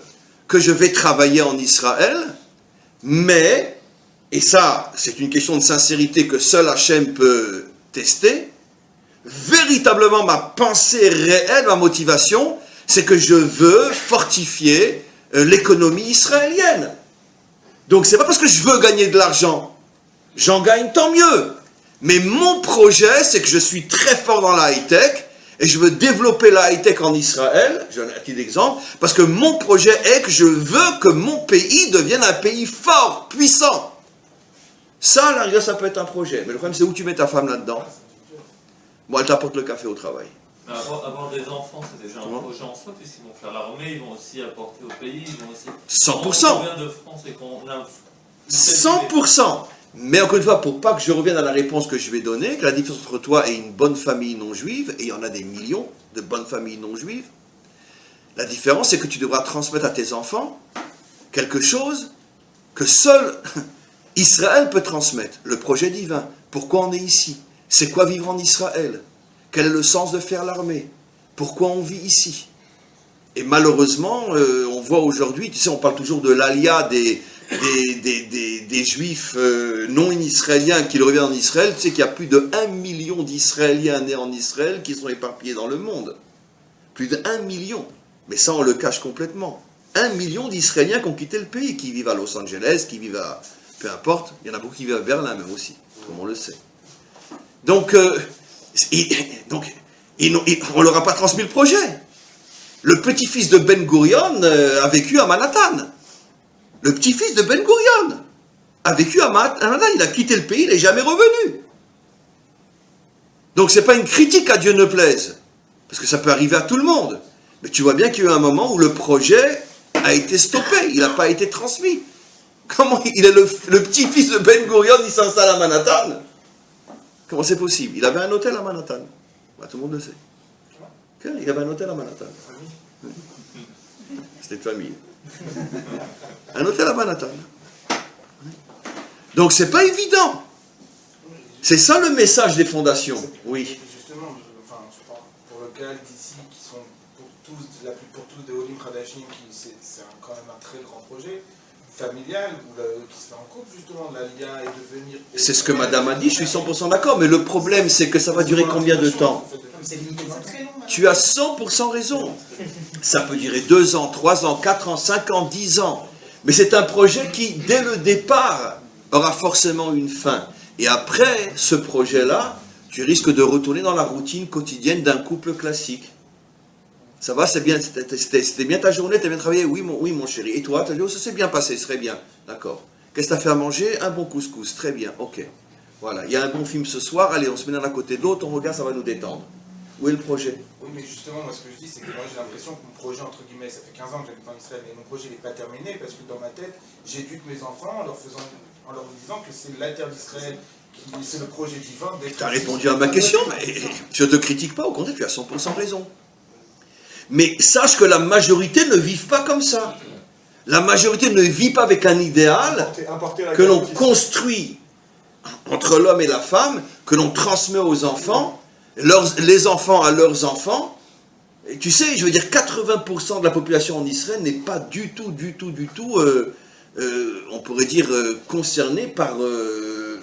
que je vais travailler en Israël, mais, et ça, c'est une question de sincérité que seul Hachem peut tester, véritablement ma pensée réelle, ma motivation, c'est que je veux fortifier l'économie israélienne. Donc c'est pas parce que je veux gagner de l'argent, j'en gagne tant mieux. Mais mon projet, c'est que je suis très fort dans la high-tech, et je veux développer la high-tech en Israël, j'ai un petit exemple, parce que mon projet est que je veux que mon pays devienne un pays fort, puissant. Ça, la rigueur, ça peut être un projet. Mais le problème, c'est où tu mets ta femme là-dedans. Bon, elle t'apporte le café au travail. Mais avoir des enfants, c'est déjà Comment? un projet en soi, puisqu'ils vont faire l'armée, ils vont aussi apporter au pays, ils vont aussi... 100%. Quand on vient de France et qu'on a... 100%. Mais encore une fois, pour pas que je revienne à la réponse que je vais donner, que la différence entre toi et une bonne famille non juive, et il y en a des millions de bonnes familles non juives, la différence, c'est que tu devras transmettre à tes enfants quelque chose que seul Israël peut transmettre, le projet divin. Pourquoi on est ici? C'est quoi vivre en Israël? Quel est le sens de faire l'armée? Pourquoi on vit ici? Et malheureusement, on voit aujourd'hui, tu sais, on parle toujours de l'alia des juifs non israéliens qui reviennent en Israël. Tu sais qu'il y a plus de 1 million d'Israéliens nés en Israël qui sont éparpillés dans le monde. Plus de 1 million. Mais ça, on le cache complètement. 1 million d'Israéliens qui ont quitté le pays, qui vivent à Los Angeles, qui vivent à... peu importe, il y en a beaucoup qui vivent à Berlin même aussi, comme on le sait. Donc, on leur a pas transmis le projet. Le petit-fils de Ben Gurion a vécu à Manhattan. Le petit-fils de Ben Gurion a vécu à Manhattan. Il a quitté le pays, il n'est jamais revenu. Donc c'est pas une critique à Dieu ne plaise, parce que ça peut arriver à tout le monde. Mais tu vois bien qu'il y a eu un moment où le projet a été stoppé, il n'a pas été transmis. Comment il est le petit-fils de Ben Gurion, il s'installe à Manhattan? Comment c'est possible? Il avait un hôtel à Manhattan. Bah, tout le monde le sait. Il avait un hôtel à Manhattan. C'était de famille. Un hôtel à Manhattan. Donc c'est pas évident. C'est ça le message des fondations. Oui. Justement, pour le cas d'ici, qui sont pour tous des Olim Khadashim, c'est quand même un très grand projet familial, qui se fait en couple, justement, l'Aliyah et devenir... C'est ce que madame a dit, je suis 100% d'accord, mais le problème c'est que ça va durer combien de temps? Tu as 100% raison. Ça peut durer 2 ans, 3 ans, 4 ans, 5 ans, 10 ans. Mais c'est un projet qui, dès le départ, aura forcément une fin. Et après ce projet-là, tu risques de retourner dans la routine quotidienne d'un couple classique. Ça va, c'est bien, c'était bien ta journée, tu as bien travaillé? Oui, mon chéri. Et toi, tu as dit, oh, ça s'est bien passé, ce serait bien. D'accord. Qu'est-ce que tu as fait à manger? Un bon couscous. Très bien, ok. Voilà, il y a un bon film ce soir, allez, on se met l'un à côté de l'autre, on regarde, ça va nous détendre. Où est le projet? Oui, mais justement, moi, ce que je dis, c'est que moi, j'ai l'impression que mon projet, entre guillemets, ça fait 15 ans que j'habite en Israël, mais mon projet n'est pas terminé, parce que dans ma tête, j'éduque mes enfants en leur disant que c'est la terre d'Israël, c'est le projet divin. Tu as répondu à ma question, mais je ne te critique pas, au contraire, tu as 100% raison. Mais sache que la majorité ne vit pas comme ça. La majorité ne vit pas avec un idéal que l'on construit entre l'homme et la femme, que l'on transmet aux enfants, les enfants à leurs enfants. Et tu sais, je veux dire, 80% de la population en Israël n'est pas du tout, on pourrait dire, concernée par le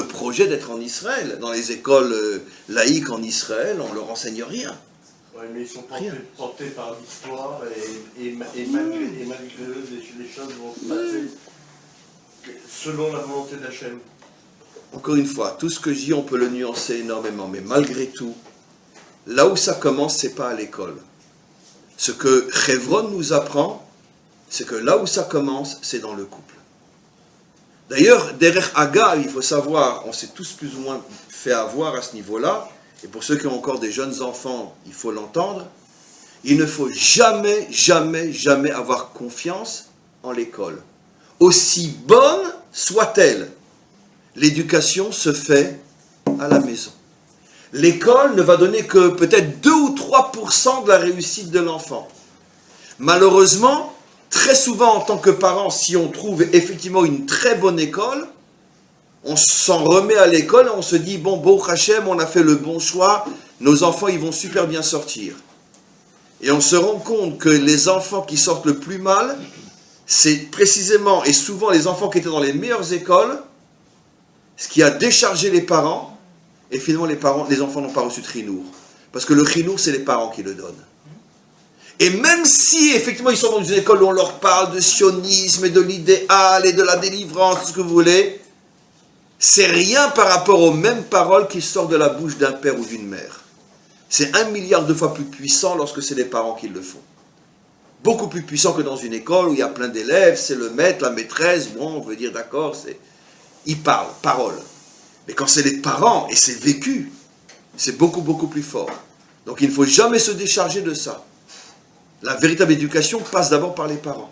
projet d'être en Israël. Dans les écoles laïques en Israël, on ne leur enseigne rien. Oui, mais ils sont portés par l'histoire et malgré eux, les choses vont se passer selon la volonté d'Hachem. Encore une fois, tout ce que je dis, on peut le nuancer énormément, mais malgré tout, là où ça commence, c'est pas à l'école. Ce que Chevron nous apprend, c'est que là où ça commence, c'est dans le couple. D'ailleurs, derrière Aga, il faut savoir, on s'est tous plus ou moins fait avoir à ce niveau-là, et pour ceux qui ont encore des jeunes enfants, il faut l'entendre, il ne faut jamais, jamais, jamais avoir confiance en l'école. Aussi bonne soit-elle, l'éducation se fait à la maison. L'école ne va donner que peut-être 2 ou 3% de la réussite de l'enfant. Malheureusement, très souvent en tant que parent, si on trouve effectivement une très bonne école, on s'en remet à l'école et on se dit, bon, Baruch Hashem, on a fait le bon choix, nos enfants, ils vont super bien sortir. Et on se rend compte que les enfants qui sortent le plus mal, c'est précisément et souvent les enfants qui étaient dans les meilleures écoles, ce qui a déchargé les parents, et finalement les enfants n'ont pas reçu de chinour. Parce que le chinour, c'est les parents qui le donnent. Et même si, effectivement, ils sont dans une école où on leur parle de sionisme et de l'idéal et de la délivrance, tout ce que vous voulez, c'est rien par rapport aux mêmes paroles qui sortent de la bouche d'un père ou d'une mère. C'est 1 milliard de fois plus puissant lorsque c'est les parents qui le font. Beaucoup plus puissant que dans une école où il y a plein d'élèves, c'est le maître, la maîtresse, bon, on veut dire d'accord, ils parlent, parole. Mais quand c'est les parents, et c'est vécu, c'est beaucoup, beaucoup plus fort. Donc il ne faut jamais se décharger de ça. La véritable éducation passe d'abord par les parents.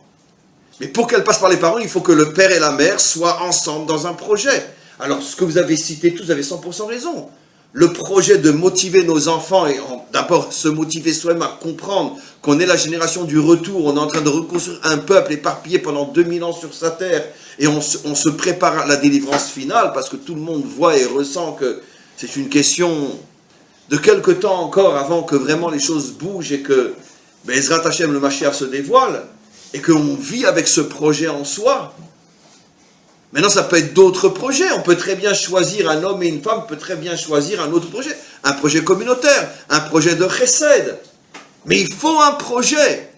Mais pour qu'elle passe par les parents, il faut que le père et la mère soient ensemble dans un projet. Alors, ce que vous avez cité tous, vous avez 100% raison. Le projet de motiver nos enfants, et d'abord se motiver soi-même à comprendre qu'on est la génération du retour, on est en train de reconstruire un peuple éparpillé pendant 2000 ans sur sa terre, et on se prépare à la délivrance finale, parce que tout le monde voit et ressent que c'est une question de quelque temps encore avant que vraiment les choses bougent et que Ezrat Hashem, le Mashiach, se dévoile, et qu'on vit avec ce projet en soi. Maintenant, ça peut être d'autres projets. On peut très bien choisir, un homme et une femme peut très bien choisir un autre projet. Un projet communautaire, un projet de chesed. Mais il faut un projet.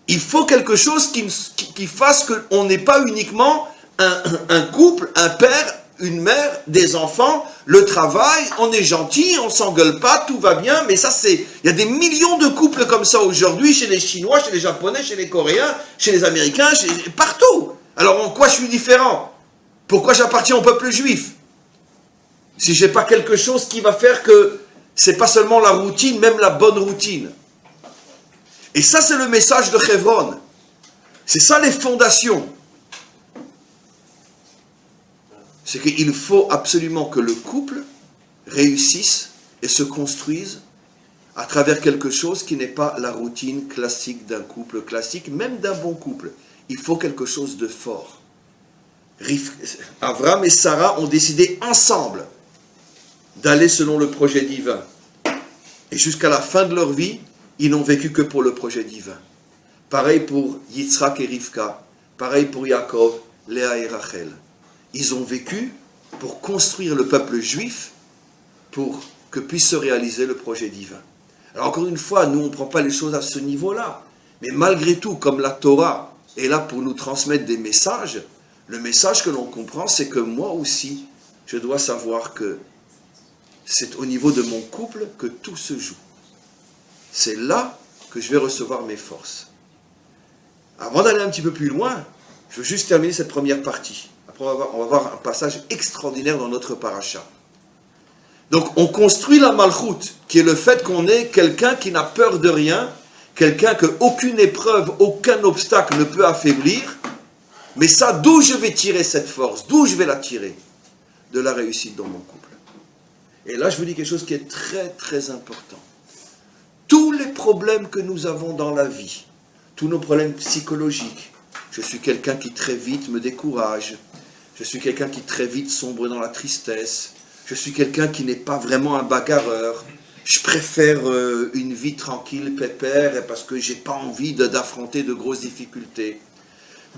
Il faut quelque chose qui fasse qu'on n'est pas uniquement un couple, un père, une mère, des enfants, le travail, on est gentil, on s'engueule pas, tout va bien. Mais ça, il y a des millions de couples comme ça aujourd'hui, chez les Chinois, chez les Japonais, chez les Coréens, chez les Américains, partout. Alors en quoi je suis différent? Pourquoi j'appartiens au peuple juif? si j'ai pas quelque chose qui va faire que c'est pas seulement la routine, même la bonne routine. Et ça, c'est le message de Chevron. C'est ça les fondations. C'est qu'il faut absolument que le couple réussisse et se construise à travers quelque chose qui n'est pas la routine classique d'un couple classique, même d'un bon couple. Il faut quelque chose de fort. Abraham et Sarah ont décidé ensemble d'aller selon le projet divin. Et jusqu'à la fin de leur vie, ils n'ont vécu que pour le projet divin. Pareil pour Yitzhak et Rivka, pareil pour Yaakov, Léa et Rachel. Ils ont vécu pour construire le peuple juif, pour que puisse se réaliser le projet divin. Alors encore une fois, nous on ne prend pas les choses à ce niveau-là. Mais malgré tout, comme la Torah est là pour nous transmettre des messages, le message que l'on comprend, c'est que moi aussi, je dois savoir que c'est au niveau de mon couple que tout se joue. C'est là que je vais recevoir mes forces. Avant d'aller un petit peu plus loin, je veux juste terminer cette première partie. Après, on va voir un passage extraordinaire dans notre paracha. Donc, on construit la malchoute, qui est le fait qu'on est quelqu'un qui n'a peur de rien, quelqu'un qu'aucune épreuve, aucun obstacle ne peut affaiblir. Mais ça, d'où je vais tirer cette force? D'où je vais la tirer? De la réussite dans mon couple. Et là, je vous dis quelque chose qui est très, très important. Tous les problèmes que nous avons dans la vie, tous nos problèmes psychologiques, je suis quelqu'un qui très vite me décourage, je suis quelqu'un qui très vite sombre dans la tristesse, je suis quelqu'un qui n'est pas vraiment un bagarreur, je préfère une vie tranquille, pépère, parce que je n'ai pas envie d'affronter de grosses difficultés.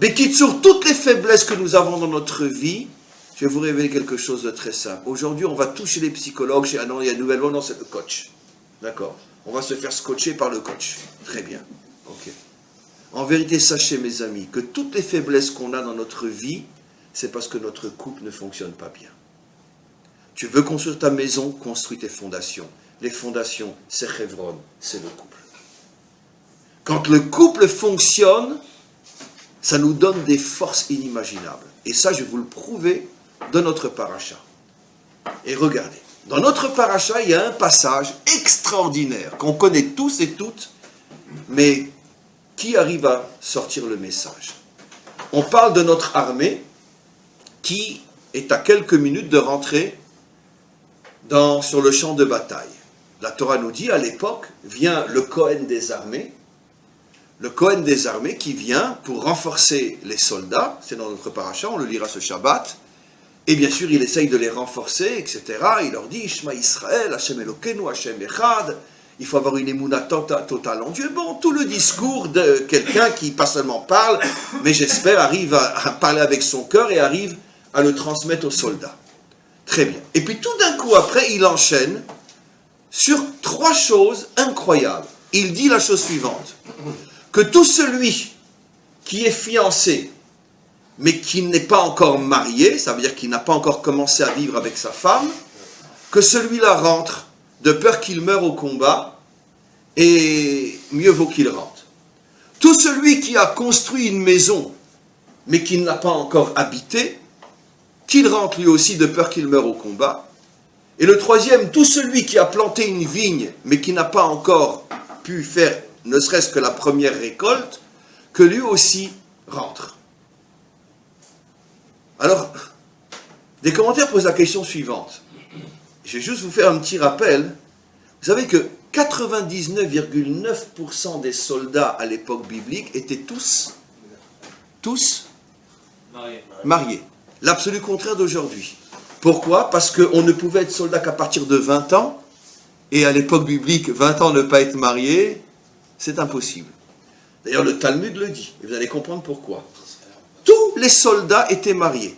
Mais quitte sur toutes les faiblesses que nous avons dans notre vie, je vais vous révéler quelque chose de très simple. Aujourd'hui, on va toucher les psychologues, ah non, il y a une nouvelle loi, non, c'est le coach. D'accord. On va se faire scotcher par le coach. Très bien. Ok. En vérité, sachez, mes amis, que toutes les faiblesses qu'on a dans notre vie, c'est parce que notre couple ne fonctionne pas bien. Tu veux construire ta maison, construis tes fondations. Les fondations, c'est Chevron, c'est le couple. Quand le couple fonctionne, ça nous donne des forces inimaginables. Et ça, je vais vous le prouver dans notre paracha. Et regardez, dans notre paracha, il y a un passage extraordinaire qu'on connaît tous et toutes, mais qui arrive à sortir le message? On parle de notre armée qui est à quelques minutes de rentrer sur le champ de bataille. La Torah nous dit, à l'époque, vient le Kohen des armées, qui vient pour renforcer les soldats, c'est dans notre paracha, on le lira ce Shabbat, et bien sûr il essaye de les renforcer, etc. Il leur dit, Shema Israël, Hashem Elokeinu, Hashem Echad, il faut avoir une émouna totale en Dieu. Bon, tout le discours de quelqu'un qui pas seulement parle, mais j'espère arrive à parler avec son cœur et arrive à le transmettre aux soldats. Très bien. Et puis tout d'un coup après, il enchaîne sur 3 choses incroyables. Il dit la chose suivante, que tout celui qui est fiancé, mais qui n'est pas encore marié, ça veut dire qu'il n'a pas encore commencé à vivre avec sa femme, que celui-là rentre, de peur qu'il meure au combat, et mieux vaut qu'il rentre. Tout celui qui a construit une maison, mais qui ne l'a pas encore habitée, qu'il rentre lui aussi de peur qu'il meure au combat. Et le troisième, tout celui qui a planté une vigne, mais qui n'a pas encore pu faire ne serait-ce que la première récolte, que lui aussi rentre. Alors, des commentaires posent la question suivante. Je vais juste vous faire un petit rappel. Vous savez que 99,9% des soldats à l'époque biblique étaient tous mariés. L'absolu contraire d'aujourd'hui. Pourquoi? Parce qu'on ne pouvait être soldat qu'à partir de 20 ans, et à l'époque biblique, 20 ans ne pas être marié, c'est impossible. D'ailleurs, le Talmud le dit, et vous allez comprendre pourquoi. Tous les soldats étaient mariés,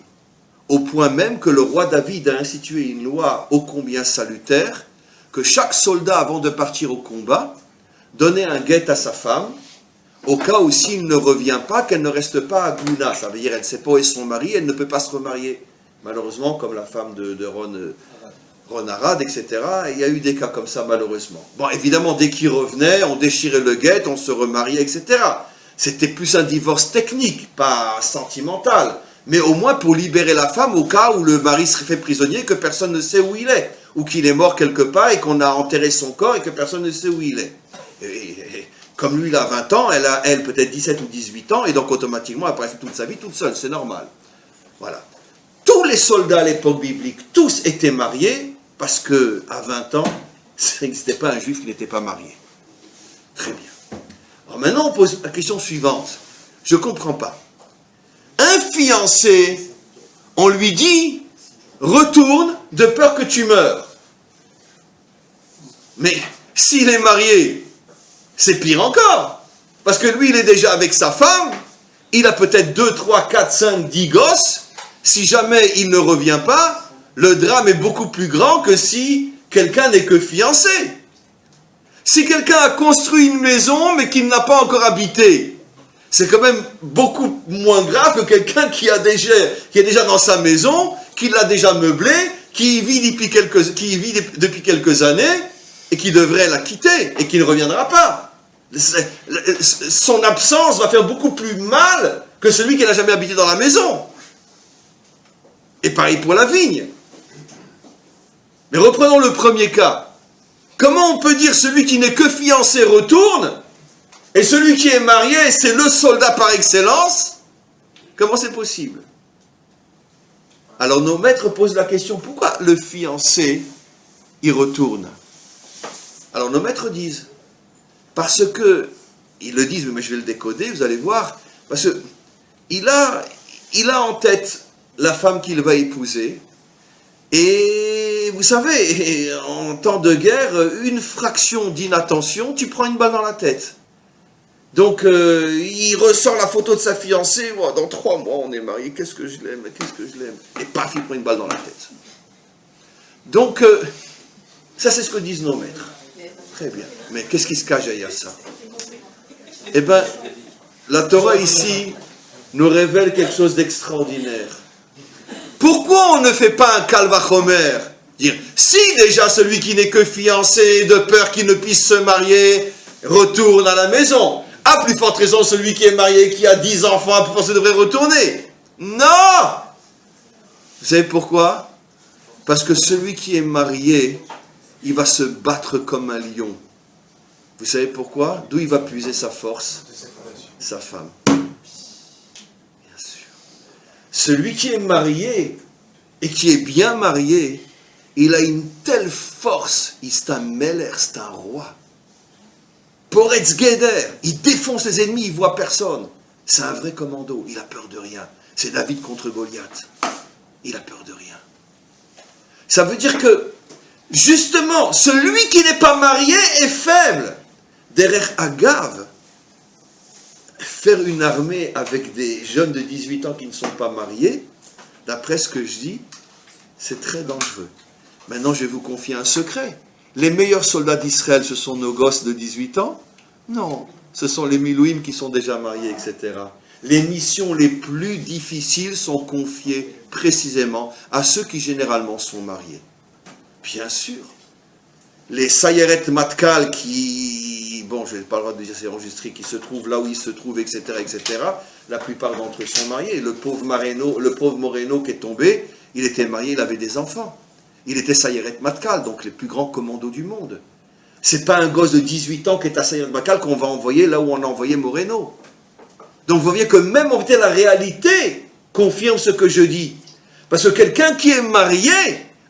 au point même que le roi David a institué une loi ô combien salutaire, que chaque soldat, avant de partir au combat, donnait un guet à sa femme, au cas où s'il ne revient pas, qu'elle ne reste pas à Gouna. Ça veut dire qu'elle ne sait pas où est son mari, elle ne peut pas se remarier. Malheureusement, comme la femme de Ron Arad, etc., il y a eu des cas comme ça, malheureusement. Bon, évidemment, dès qu'il revenait, on déchirait le guet, on se remariait, etc. C'était plus un divorce technique, pas sentimental. mais au moins pour libérer la femme au cas où le mari serait fait prisonnier et que personne ne sait où il est, ou qu'il est mort quelque part et qu'on a enterré son corps et que personne ne sait où il est. Et comme lui, il a 20 ans, elle a, peut-être 17 ou 18 ans, et donc automatiquement, elle passe toute sa vie toute seule, c'est normal. Voilà. Tous les soldats à l'époque biblique, tous étaient mariés, parce que à 20 ans, ça n'existait pas un juif qui n'était pas marié. Très bien. Alors maintenant, on pose la question suivante. Je ne comprends pas. Un fiancé, on lui dit, retourne de peur que tu meurs. Mais s'il est marié, c'est pire encore. Parce que lui, il est déjà avec sa femme, il a peut-être 2, 3, 4, 5, 10 gosses. Si jamais il ne revient pas, le drame est beaucoup plus grand que si quelqu'un n'est que fiancé. Si quelqu'un a construit une maison, mais qu'il n'a pas encore habité, c'est quand même beaucoup moins grave que quelqu'un qui est déjà dans sa maison, qui l'a déjà meublée, qui y vit depuis quelques années, et qui devrait la quitter, et qui ne reviendra pas. Son absence va faire beaucoup plus mal que celui qui n'a jamais habité dans la maison. Et pareil pour la vigne. Mais reprenons le premier cas. Comment on peut dire celui qui n'est que fiancé retourne, et celui qui est marié, c'est le soldat par excellence? Comment c'est possible? Alors nos maîtres posent la question, pourquoi le fiancé y retourne? Alors nos maîtres disent, parce que, ils le disent, mais je vais le décoder, vous allez voir, parce que il a en tête la femme qu'il va épouser, et vous savez, en temps de guerre, une fraction d'inattention, tu prends une balle dans la tête. Donc, il ressort la photo de sa fiancée, oh, dans 3 mois on est mariés, qu'est-ce que je l'aime, et paf, il prend une balle dans la tête. Donc, ça c'est ce que disent nos maîtres. Très bien, mais qu'est-ce qui se cache derrière ça? Eh bien, la Torah ici nous révèle quelque chose d'extraordinaire. Pourquoi on ne fait pas un Kal Vachomer? Dire, si déjà celui qui n'est que fiancé, de peur qu'il ne puisse se marier, retourne à la maison, à plus forte raison celui qui est marié, qui a 10 enfants, à plus forte raison devrait retourner. Non! Vous savez pourquoi? Parce que celui qui est marié, il va se battre comme un lion. Vous savez pourquoi? D'où il va puiser sa force? Sa femme. Bien sûr. Celui qui est marié, et qui est bien marié, il a une telle force, c'est un Meller, c'est un roi. Poretz Geder, il défonce ses ennemis, il ne voit personne. C'est un vrai commando, il a peur de rien. C'est David contre Goliath. Il a peur de rien. Ça veut dire que, justement, celui qui n'est pas marié est faible. Derrière Agav, faire une armée avec des jeunes de 18 ans qui ne sont pas mariés, d'après ce que je dis, c'est très dangereux. Maintenant, je vais vous confier un secret. Les meilleurs soldats d'Israël, ce sont nos gosses de 18 ans? Non, ce sont les Milouim qui sont déjà mariés, etc. Les missions les plus difficiles sont confiées précisément à ceux qui généralement sont mariés. Bien sûr. Les Sayeret Matkal qui, bon, je n'ai pas le droit de dire c'est enregistré, qui se trouvent là où ils se trouvent, etc., etc., la plupart d'entre eux sont mariés. Le pauvre Moreno qui est tombé, il était marié, il avait des enfants. Il était Sayeret Matkal, donc les plus grands commandos du monde. C'est pas un gosse de 18 ans qui est à Sayeret Matkal qu'on va envoyer là où on a envoyé Moreno. Donc vous voyez que même en fait la réalité confirme ce que je dis. Parce que quelqu'un qui est marié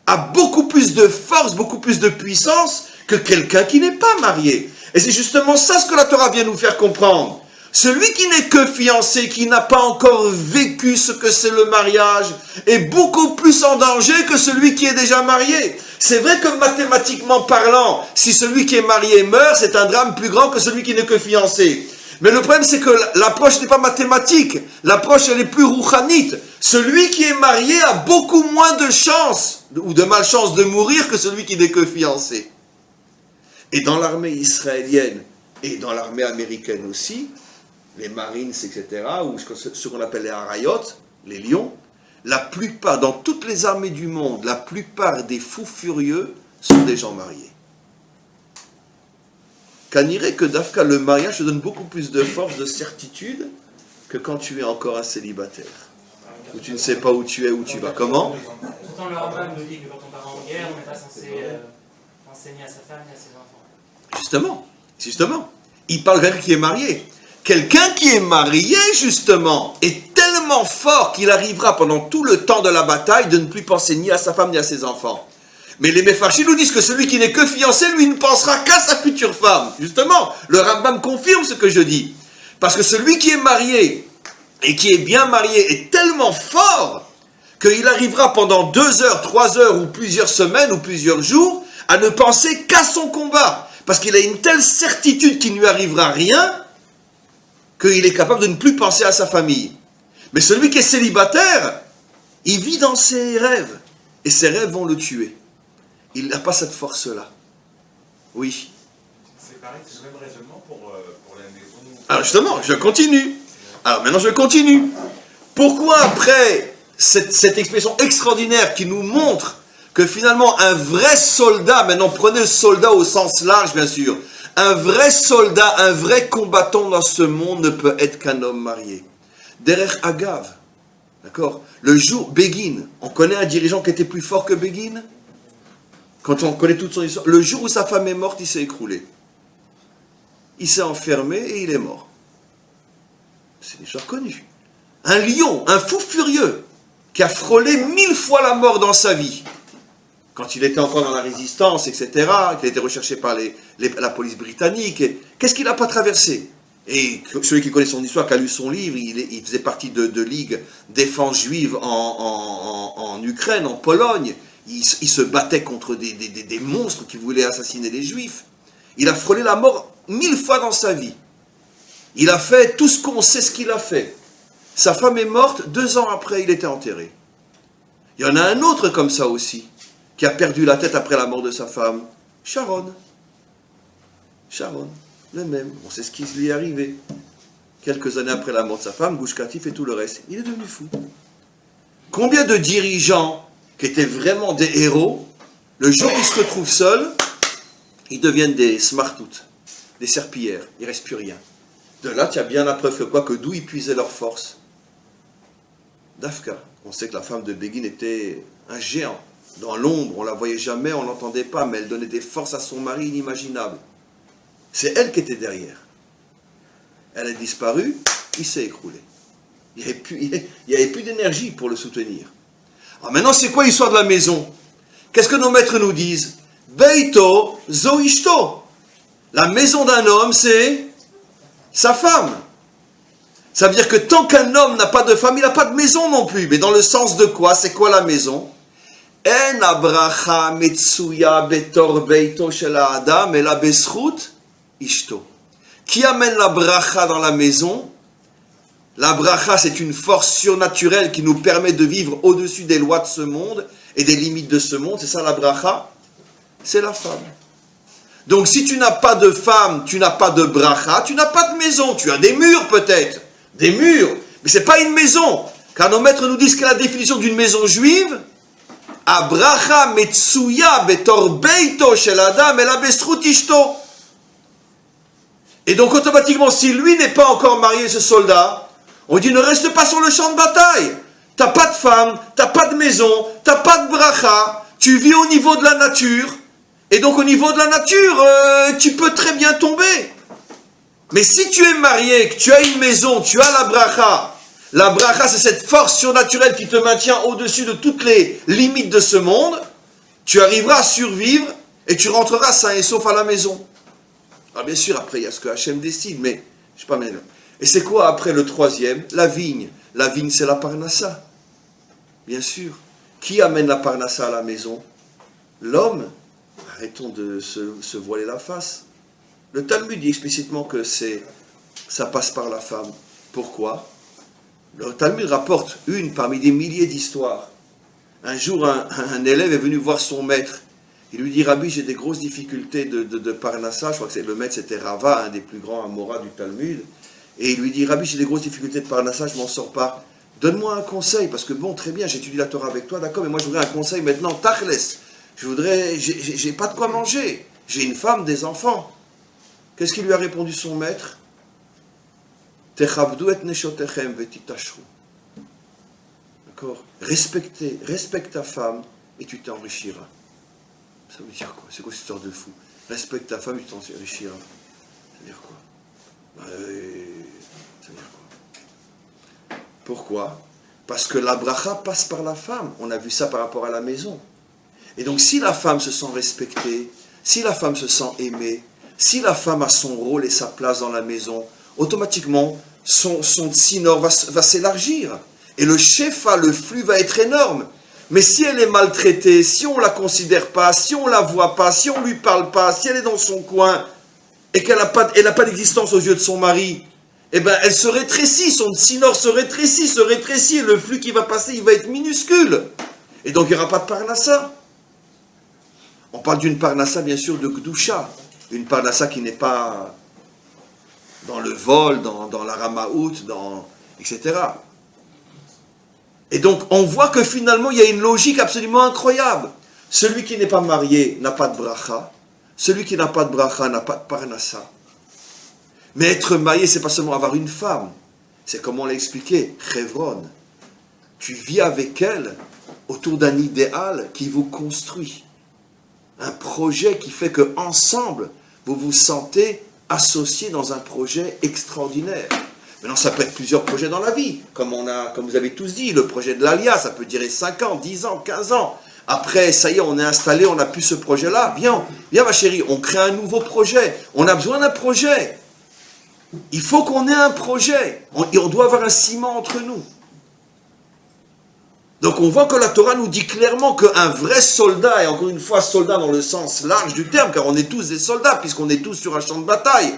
a beaucoup plus de force, beaucoup plus de puissance que quelqu'un qui n'est pas marié. Et c'est justement ça ce que la Torah vient nous faire comprendre. Celui qui n'est que fiancé, qui n'a pas encore vécu ce que c'est le mariage, est beaucoup plus en danger que celui qui est déjà marié. C'est vrai que mathématiquement parlant, si celui qui est marié meurt, c'est un drame plus grand que celui qui n'est que fiancé. Mais le problème, c'est que l'approche n'est pas mathématique. L'approche, elle est plus rouchanite. Celui qui est marié a beaucoup moins de chances, ou de malchance de mourir, que celui qui n'est que fiancé. Et dans l'armée israélienne, et dans l'armée américaine aussi, les Marines, etc., ou ce qu'on appelle les Harayot, les lions, la plupart, dans toutes les armées du monde, la plupart des fous furieux sont des gens mariés. Qu'anirait que Dafka, le mariage te donne beaucoup plus de force, de certitude, que quand tu es encore un célibataire. où tu ne sais pas où tu es, où tu vas. Comment? Pourtant, le Rambam nous dit que quand on part en guerre, on n'est pas censé enseigner à sa femme et à ses enfants. Justement. Il parle de quelqu'un qui est marié. Quelqu'un qui est marié, justement, est tellement fort qu'il arrivera pendant tout le temps de la bataille de ne plus penser ni à sa femme ni à ses enfants. Mais les Mefarchim nous disent que celui qui n'est que fiancé, lui, ne pensera qu'à sa future femme. Justement, le Rambam confirme ce que je dis. Parce que celui qui est marié, et qui est bien marié, est tellement fort qu'il arrivera pendant 2 heures, 3 heures, ou plusieurs semaines, ou plusieurs jours, à ne penser qu'à son combat. Parce qu'il a une telle certitude qu'il ne lui arrivera rien, qu'il est capable de ne plus penser à sa famille. Mais celui qui est célibataire, il vit dans ses rêves. Et ses rêves vont le tuer. Il n'a pas cette force-là. Oui. C'est pareil, c'est le même raisonnement pour la maison. Alors justement, je continue. Alors maintenant, je continue. Pourquoi après cette expression extraordinaire qui nous montre que finalement un vrai soldat, maintenant prenez le soldat au sens large bien sûr, un vrai soldat, un vrai combattant dans ce monde ne peut être qu'un homme marié. Derech Agav, d'accord? Le jour, Begin, on connaît un dirigeant qui était plus fort que Begin? Quand on connaît toute son histoire, le jour où sa femme est morte, il s'est écroulé. Il s'est enfermé et il est mort. C'est une histoire connue. Un lion, un fou furieux, qui a frôlé 1000 fois la mort dans sa vie, quand il était encore dans la résistance, etc., qu'il a été recherché par la police britannique, qu'est-ce qu'il n'a pas traversé? Et celui qui connaît son histoire, qui a lu son livre, il faisait partie de Ligue Défense Juive en Ukraine, en Pologne. Il se battait contre des monstres qui voulaient assassiner les Juifs. Il a frôlé la mort 1000 fois dans sa vie. Il a fait tout ce qu'on sait ce qu'il a fait. Sa femme est morte, 2 ans après, il était enterré. Il y en a un autre comme ça aussi, qui a perdu la tête après la mort de sa femme. Sharon, le même. On sait ce qui lui est arrivé. Quelques années après la mort de sa femme, Gush Katif et tout le reste. Il est devenu fou. Combien de dirigeants qui étaient vraiment des héros, le jour où ils se retrouvent seuls, ils deviennent des smartouts, des serpillères, il ne reste plus rien. De là, tu as bien la preuve que quoi, que d'où ils puisaient leur force. Dafka, on sait que la femme de Begin était un géant. Dans l'ombre, on ne la voyait jamais, on ne l'entendait pas, mais elle donnait des forces à son mari inimaginables. C'est elle qui était derrière. Elle a disparu, il s'est écroulé. Il n'y avait plus d'énergie pour le soutenir. Alors maintenant, c'est quoi l'histoire de la maison? Qu'est-ce que nos maîtres nous disent? Beito zo ishto. La maison d'un homme, c'est sa femme. Ça veut dire que tant qu'un homme n'a pas de femme, il n'a pas de maison non plus. Mais dans le sens de quoi? C'est quoi la maison? En abracha metsuya betor beito shel ha'adam ela beschut ishto. Qui amène la bracha dans la maison? La bracha, c'est une force surnaturelle qui nous permet de vivre au-dessus des lois de ce monde et des limites de ce monde. C'est ça la bracha? C'est la femme. Donc si tu n'as pas de femme, tu n'as pas de bracha, tu n'as pas de maison. Tu as des murs peut-être. Des murs. Mais ce n'est pas une maison. Car nos maîtres nous disent que la définition d'une maison juive, Abracha metsuya betor beito shel adam ela bestrut ishto. Et donc automatiquement, si lui n'est pas encore marié, ce soldat, on dit ne reste pas sur le champ de bataille. T'as pas de femme, t'as pas de maison, t'as pas de bracha, tu vis au niveau de la nature, et donc au niveau de la nature, tu peux très bien tomber. Mais si tu es marié, que tu as une maison, tu as la bracha c'est cette force surnaturelle qui te maintient au-dessus de toutes les limites de ce monde, tu arriveras à survivre et tu rentreras sain et sauf à la maison. Alors bien sûr, après il y a ce que Hachem décide, mais je sais pas maintenant. Et c'est quoi après le troisième? La vigne. La vigne c'est la parnassa. Bien sûr. Qui amène la parnassa à la maison? L'homme. Arrêtons de se voiler la face. Le Talmud dit explicitement que ça passe par la femme. Pourquoi? Le Talmud rapporte une parmi des milliers d'histoires. Un jour, un élève est venu voir son maître. Il lui dit, Rabbi, j'ai des grosses difficultés de parnassa. Je crois que le maître, c'était Rava, un des plus grands Amora du Talmud. Et il lui dit, Rabbi, j'ai des grosses difficultés de parnassa, je m'en sors pas. Donne-moi un conseil, parce que bon, très bien, j'étudie la Torah avec toi, d'accord, mais moi je voudrais un conseil maintenant, tachles. J'ai pas de quoi manger. J'ai une femme, des enfants. Qu'est-ce qu'il lui a répondu son maître? Techabdu et neshotechem vetitashru. D'accord? Respecte ta femme et tu t'enrichiras. Ça veut dire quoi? C'est quoi cette histoire de fou? Respecte ta femme et tu t'enrichiras. Ça veut dire quoi? Ça veut dire quoi? Pourquoi? Parce que la bracha passe par la femme. On a vu ça par rapport à la maison. Et donc si la femme se sent respectée, si la femme se sent aimée, si la femme a son rôle et sa place dans la maison, automatiquement son tsinor va s'élargir. Et le shefa, le flux va être énorme. Mais si elle est maltraitée, si on ne la considère pas, si on ne la voit pas, si on ne lui parle pas, si elle est dans son coin et qu'elle n'a pas d'existence aux yeux de son mari, eh bien elle se rétrécit, son tsinor se rétrécit, et le flux qui va passer, il va être minuscule. Et donc il n'y aura pas de parnassa. On parle d'une parnassa bien sûr de Gdusha, une parnassa qui n'est pas dans le vol, dans la ramaout, etc. Et donc, on voit que finalement, il y a une logique absolument incroyable. Celui qui n'est pas marié n'a pas de bracha. Celui qui n'a pas de bracha n'a pas de parnassa. Mais être marié, c'est pas seulement avoir une femme. C'est comme on l'a expliqué, Chevron. Tu vis avec elle autour d'un idéal qui vous construit. Un projet qui fait que ensemble, vous vous sentez associés dans un projet extraordinaire. Maintenant, ça peut être plusieurs projets dans la vie, comme vous avez tous dit, le projet de l'Alia, ça peut durer 5 ans, 10 ans, 15 ans. Après, ça y est, on est installé, on n'a plus ce projet-là. Viens ma chérie, on crée un nouveau projet. On a besoin d'un projet. Il faut qu'on ait un projet. On doit avoir un ciment entre nous. Donc on voit que la Torah nous dit clairement qu'un vrai soldat, et encore une fois soldat dans le sens large du terme, car on est tous des soldats, puisqu'on est tous sur un champ de bataille,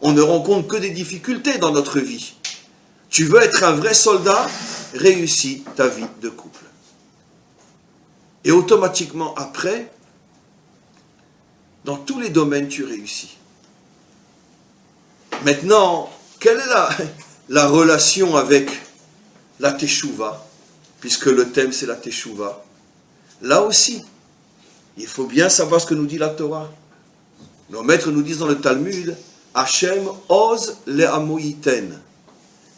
on ne rencontre que des difficultés dans notre vie. Tu veux être un vrai soldat, réussis ta vie de couple. Et automatiquement après, dans tous les domaines, tu réussis. Maintenant, quelle est la relation avec la teshuva, puisque le thème c'est la teshuva? Là aussi, il faut bien savoir ce que nous dit la Torah. Nos maîtres nous disent dans le Talmud, Hashem oz le'amoyiten,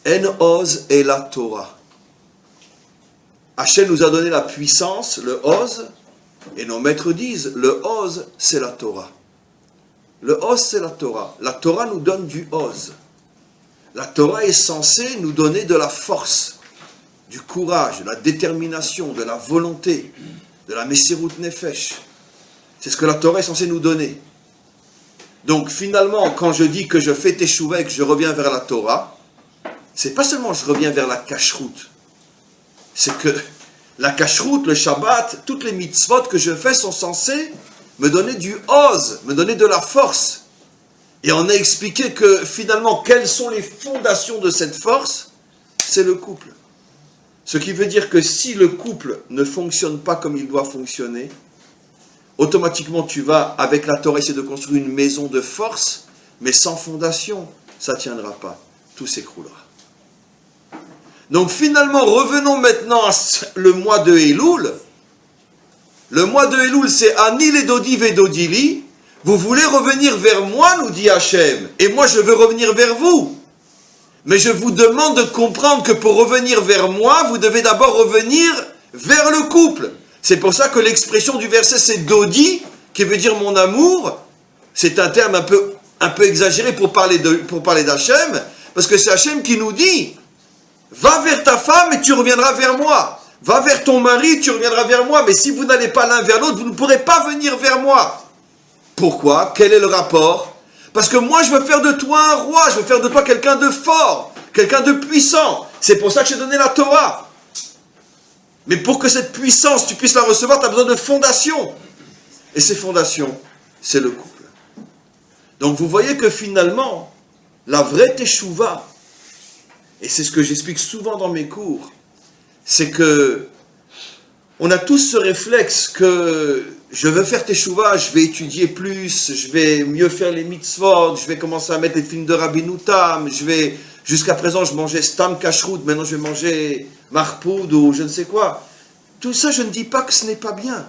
en oz et la Torah. Hashem nous a donné la puissance, le oz, et nos maîtres disent, le oz c'est la Torah. Le oz c'est la Torah. La Torah nous donne du oz. La Torah est censée nous donner de la force, du courage, de la détermination, de la volonté, de la Messirut Nefesh. C'est ce que la Torah est censée nous donner. Donc finalement, quand je dis que je fais teshuva et que je reviens vers la Torah, c'est pas seulement je reviens vers la kashrut. C'est que la kashrut, le Shabbat, toutes les mitzvot que je fais sont censées me donner du oz, me donner de la force. Et on a expliqué que finalement, quelles sont les fondations de cette force? C'est le couple. Ce qui veut dire que si le couple ne fonctionne pas comme il doit fonctionner, automatiquement tu vas, avec la Torah, essayer de construire une maison de force, mais sans fondation, ça ne tiendra pas, tout s'écroulera. Donc finalement, revenons maintenant à le mois de Elul. Le mois de Elul, c'est Ani le Dodi Vedodili. Vous voulez revenir vers moi, nous dit Hachem, et moi je veux revenir vers vous. Mais je vous demande de comprendre que pour revenir vers moi, vous devez d'abord revenir vers le couple. C'est pour ça que l'expression du verset c'est Dodi, qui veut dire mon amour. C'est un terme un peu exagéré pour parler d'Hachem, parce que c'est Hachem qui nous dit va vers ta femme et tu reviendras vers moi. Va vers ton mari, tu reviendras vers moi. Mais si vous n'allez pas l'un vers l'autre, vous ne pourrez pas venir vers moi. Pourquoi? Quel est le rapport? Parce que moi, je veux faire de toi un roi. Je veux faire de toi quelqu'un de fort, quelqu'un de puissant. C'est pour ça que j'ai donné la Torah. Mais pour que cette puissance, tu puisses la recevoir, tu as besoin de fondations. Et ces fondations, c'est le couple. Donc vous voyez que finalement, la vraie teshuva, et c'est ce que j'explique souvent dans mes cours, c'est que on a tous ce réflexe que je veux faire teshuva, je vais étudier plus, je vais mieux faire les mitzvot, je vais commencer à mettre les films de Rabbeinu Tam, jusqu'à présent je mangeais stam kashrut, maintenant je vais manger marpoud ou je ne sais quoi. Tout ça, je ne dis pas que ce n'est pas bien.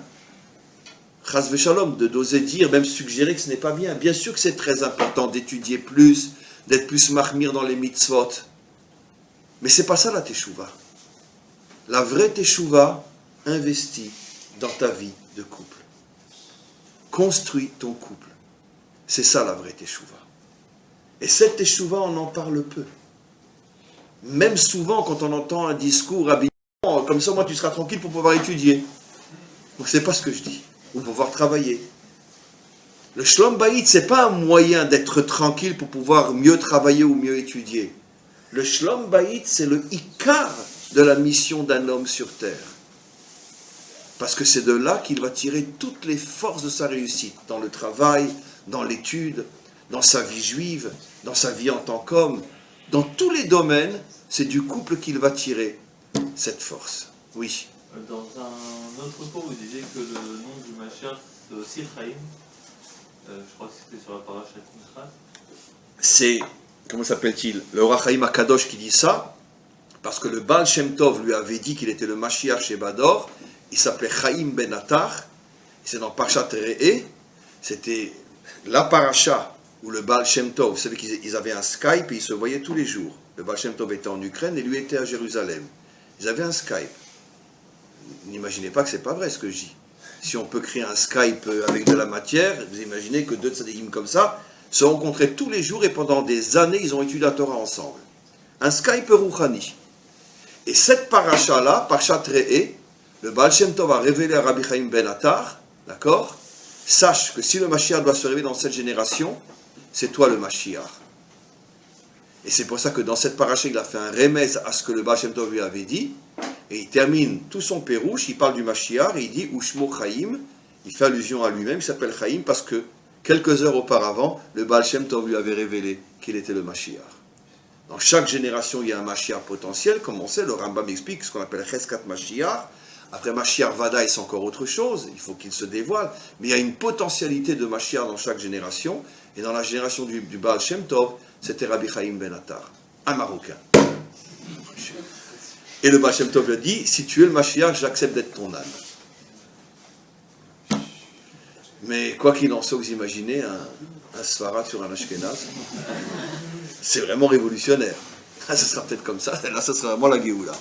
Chas v'shalom, d'oser dire, même suggérer que ce n'est pas bien. Bien sûr que c'est très important d'étudier plus, d'être plus mahmir dans les mitzvot. Mais c'est pas ça la teshuva. La vraie teshuva investit dans ta vie de couple. Construis ton couple. C'est ça la vraie teshuva. Et cette teshuva, on en parle peu. Même souvent, quand on entend un discours habilement, comme ça, moi, tu seras tranquille pour pouvoir étudier. Donc, c'est pas ce que je dis. Ou pouvoir travailler. Le Shlom Bayit, c'est pas un moyen d'être tranquille pour pouvoir mieux travailler ou mieux étudier. Le Shlom Bayit, c'est le Ikar de la mission d'un homme sur terre. Parce que c'est de là qu'il va tirer toutes les forces de sa réussite, dans le travail, dans l'étude, dans sa vie juive, dans sa vie en tant qu'homme. Dans tous les domaines, c'est du couple qu'il va tirer cette force. Oui. Dans un autre cours, vous disiez que le nom du Mashiach, c'est aussi Chaim. Je crois que c'était sur la paracha Minchas. C'est, comment s'appelle-t-il, le Rachaim Akadosh qui dit ça, parce que le Baal Shem Tov lui avait dit qu'il était le Mashiach chez Bador. Il s'appelait Chaim Ben Attar. C'est dans Parashat Re'eh. C'était la paracha où le Baal Shem Tov, vous savez qu'ils avaient un Skype et ils se voyaient tous les jours. Le Baal Shem Tov était en Ukraine et lui était à Jérusalem. Ils avaient un Skype. N'imaginez pas que c'est pas vrai ce que je dis. Si on peut créer un Skype avec de la matière, vous imaginez que deux tzadikim comme ça se rencontraient tous les jours et pendant des années, ils ont étudié la Torah ensemble. Un Skype rouhani. Et cette paracha-là, Parashat Re'eh, le Baal Shem Tov a révélé à Rabbi Chaim Ben Attar, d'accord? Sache que si le Mashiach doit se révéler dans cette génération, c'est toi le Mashiach. Et c'est pour ça que dans cette paracha, il a fait un remez à ce que le Baal Shem Tov lui avait dit, et il termine tout son pérouche, il parle du Mashiach, et il dit Ushmo Chaim, il fait allusion à lui-même, il s'appelle Chaim, parce que quelques heures auparavant, le Baal Shem Tov lui avait révélé qu'il était le Mashiach. Dans chaque génération, il y a un Mashiach potentiel, comme on sait, le Rambam explique ce qu'on appelle Cheskat Mashiach. Après Mashiach Vadaï, c'est encore autre chose, il faut qu'il se dévoile, mais il y a une potentialité de Mashiach dans chaque génération, et dans la génération du Baal Shem Tov, c'était Rabbi Chaim Ben Attar, un Marocain. Et le Baal Shem Tov lui a dit, si tu es le Mashiach, j'accepte d'être ton âne. Mais quoi qu'il en soit, vous imaginez un Sfarad sur un Ashkenaz, c'est vraiment révolutionnaire. Ça sera peut-être comme ça, là ça sera vraiment la Géoula.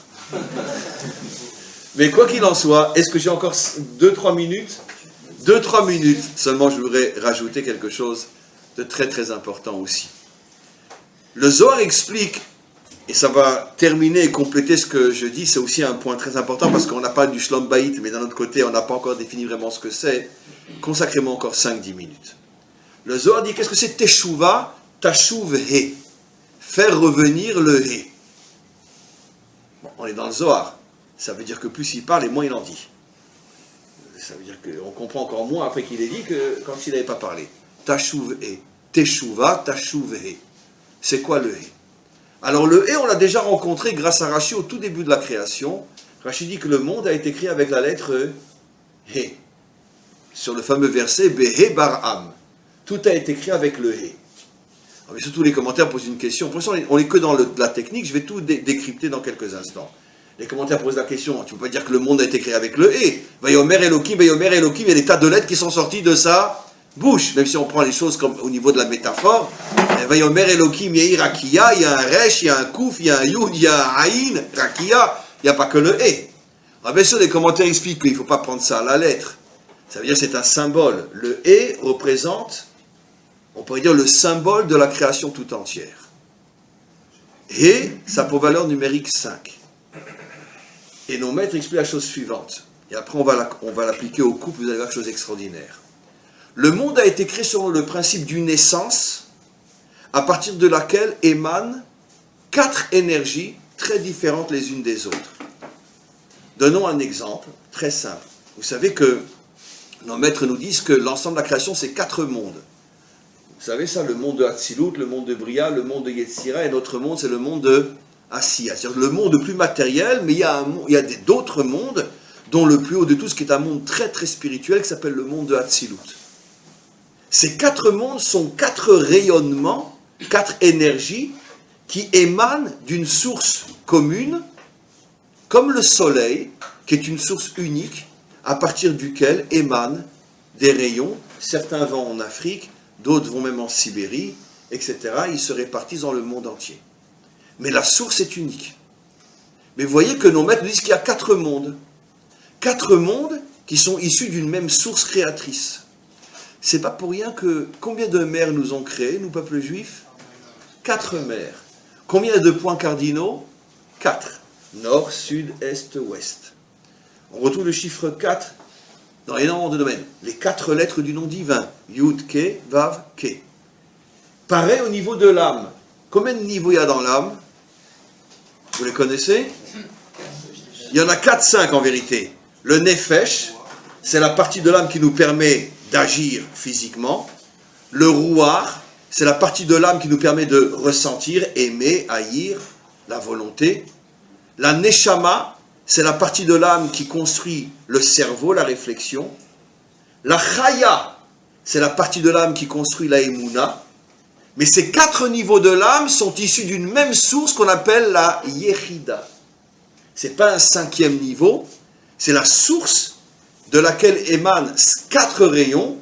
Mais quoi qu'il en soit, est-ce que j'ai encore 2-3 minutes 2-3 minutes, seulement je voudrais rajouter quelque chose de très très important aussi. Le Zohar explique, et ça va terminer et compléter ce que je dis, c'est aussi un point très important parce qu'on n'a pas du Shlom Bayit, mais d'un autre côté on n'a pas encore défini vraiment ce que c'est. Consacrez-moi encore 5-10 minutes. Le Zohar dit, qu'est-ce que c'est Teshuva, Tashuv He, faire revenir le He. Bon, on est dans le Zohar. Ça veut dire que plus il parle et moins il en dit. Ça veut dire qu'on comprend encore moins après qu'il ait dit que quand il n'avait pas parlé. Tashuv He. Teshuva, Tashuv He. C'est quoi le He? Alors le He, on l'a déjà rencontré grâce à Rashi au tout début de la création. Rashi dit que le monde a été créé avec la lettre He. Sur le fameux verset Behe Bar'am. Tout a été créé avec le He. Mais surtout les commentaires posent une question. Pour l'instant, on n'est que dans la technique, je vais tout décrypter dans quelques instants. Les commentaires posent la question, tu ne peux pas dire que le monde a été créé avec le He. Vayomer Elohim, il y a des tas de lettres qui sont sorties de sa bouche. Même si on prend les choses comme au niveau de la métaphore. Vayomer Elohim, il y a Rakia, il y a un Resh, il y a un Kouf, il y a un Yud, il y a un Aïn, Rakia, il n'y a pas que le He. Alors bien sûr, les commentaires expliquent qu'il ne faut pas prendre ça à la lettre. Ça veut dire que c'est un symbole. Le He représente, on pourrait dire, le symbole de la création tout entière. Et ça pour valeur numérique 5. Et nos maîtres expliquent la chose suivante. Et après, on va l'appliquer au couple, vous allez voir quelque chose d'extraordinaire. Le monde a été créé selon le principe d'une essence, à partir de laquelle émanent 4 énergies très différentes les unes des autres. Donnons un exemple très simple. Vous savez que nos maîtres nous disent que l'ensemble de la création, c'est 4 mondes. Vous savez ça, le monde de Hatzilut, le monde de Bria, le monde de Yetzira, et notre monde, c'est le monde de Asiya. C'est-à-dire le monde plus matériel, mais il y a d'autres mondes, dont le plus haut de tous, qui est un monde très très spirituel, qui s'appelle le monde de Hatzilut. Ces 4 mondes sont 4 rayonnements, 4 énergies, qui émanent d'une source commune, comme le soleil, qui est une source unique, à partir duquel émanent des rayons. Certains vont en Afrique, d'autres vont même en Sibérie, etc. Ils se répartissent dans le monde entier. Mais la source est unique. Mais vous voyez que nos maîtres nous disent qu'il y a 4 mondes. 4 mondes qui sont issus d'une même source créatrice. C'est pas pour rien que combien de mers nous ont créés, nous, peuple juif? 4 mers. Combien de points cardinaux? 4. Nord, sud, est, ouest. On retrouve le chiffre 4 dans énormément de domaines. Les 4 lettres du nom divin. Yud, Ke, Vav, Ke. Pareil au niveau de l'âme. Combien de niveaux il y a dans l'âme? Vous les connaissez? Il y en a 4-5 en vérité. Le Nefesh, c'est la partie de l'âme qui nous permet d'agir physiquement. Le Ruach, c'est la partie de l'âme qui nous permet de ressentir, aimer, haïr, la volonté. La Neshama, c'est la partie de l'âme qui construit le cerveau, la réflexion. La Chaya, c'est la partie de l'âme qui construit la Emouna. Mais ces 4 niveaux de l'âme sont issus d'une même source qu'on appelle la Yechida. Ce n'est pas un 5e niveau, c'est la source de laquelle émanent 4 rayons.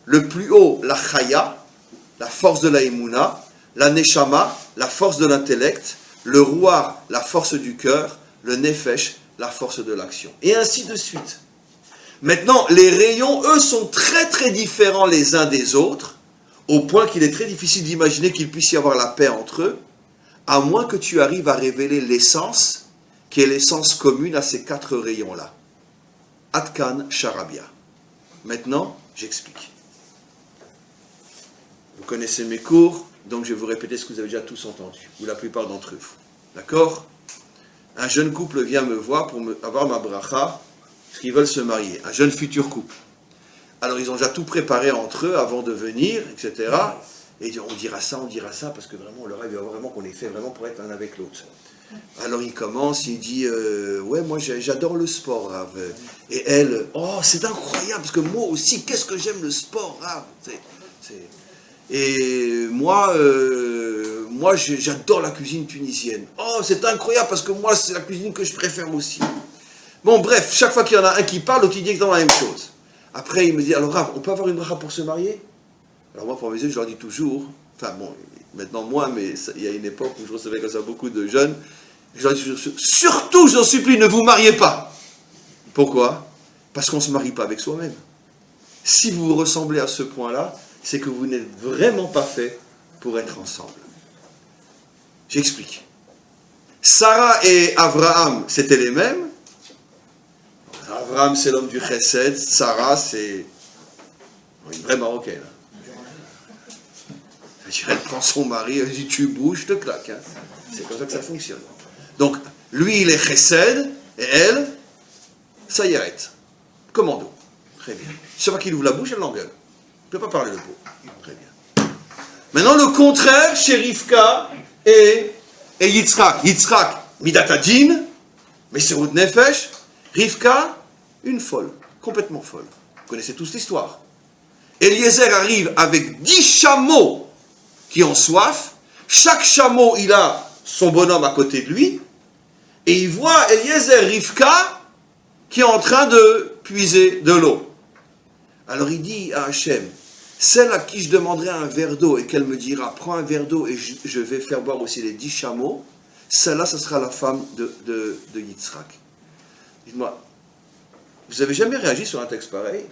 Le plus haut, la Chaya, la force de la Emouna, la Neshama, la force de l'intellect, le Ruach, la force du cœur, le Nefesh, la force de l'action. Et ainsi de suite. Maintenant, les rayons, eux, sont très très différents les uns des autres, au point qu'il est très difficile d'imaginer qu'il puisse y avoir la paix entre eux, à moins que tu arrives à révéler l'essence, qui est l'essence commune à ces 4 rayons-là. Atkan Charabia. Maintenant, j'explique. Vous connaissez mes cours, donc je vais vous répéter ce que vous avez déjà tous entendu, ou la plupart d'entre vous. D'accord? Un jeune couple vient me voir pour avoir ma bracha, parce qu'ils veulent se marier. Un jeune futur couple. Alors ils ont déjà tout préparé entre eux avant de venir, etc. Et ils disent, on dira ça, parce que vraiment, le rêve, il va vraiment qu'on les fait vraiment pour être l'un avec l'autre. Alors il commence, il dit, ouais, moi j'adore le sport, Rav. Et elle, oh, c'est incroyable, parce que moi aussi, qu'est-ce que j'aime le sport, Rav. Et moi j'adore la cuisine tunisienne. Oh, c'est incroyable, parce que moi, c'est la cuisine que je préfère aussi. Bon, bref, chaque fois qu'il y en a un qui parle, l'autre il dit exactement la même chose. Après, il me dit, alors Rav, on peut avoir une bracha pour se marier? Alors moi, pour mes yeux, je leur dis toujours, enfin bon, maintenant moi, mais il y a une époque où je recevais comme ça beaucoup de jeunes, je leur dis toujours, surtout, je vous en supplie, ne vous mariez pas. Pourquoi? Parce qu'on ne se marie pas avec soi-même. Si vous vous ressemblez à ce point-là, c'est que vous n'êtes vraiment pas fait pour être ensemble. J'explique. Sarah et Abraham, c'était les mêmes. Abraham, c'est l'homme du chesed. Sarah, c'est une vraie Marocaine. Elle prend son mari, elle dit, tu bouges, je te claque. Hein. C'est comme ça que ça fonctionne. Donc, lui, il est chesed, et elle, ça y est. Commando. Très bien. Chaque fois qu'il ouvre la bouche, elle l'engueule. Il ne peut pas parler le pot. Très bien. Maintenant, le contraire, chez Rivka et Yitzhak. Yitzhak, Midatadin, Messirut Nefesh. Rivka, une folle, complètement folle. Vous connaissez tous l'histoire. Eliezer arrive avec 10 chameaux qui ont soif. Chaque chameau, il a son bonhomme à côté de lui. Et il voit Eliezer Rivka qui est en train de puiser de l'eau. Alors il dit à Hachem, celle à qui je demanderai un verre d'eau et qu'elle me dira, prends un verre d'eau et je vais faire boire aussi les 10 chameaux, celle-là, ce sera la femme de Yitzhak. Dites-moi, vous n'avez jamais réagi sur un texte pareil?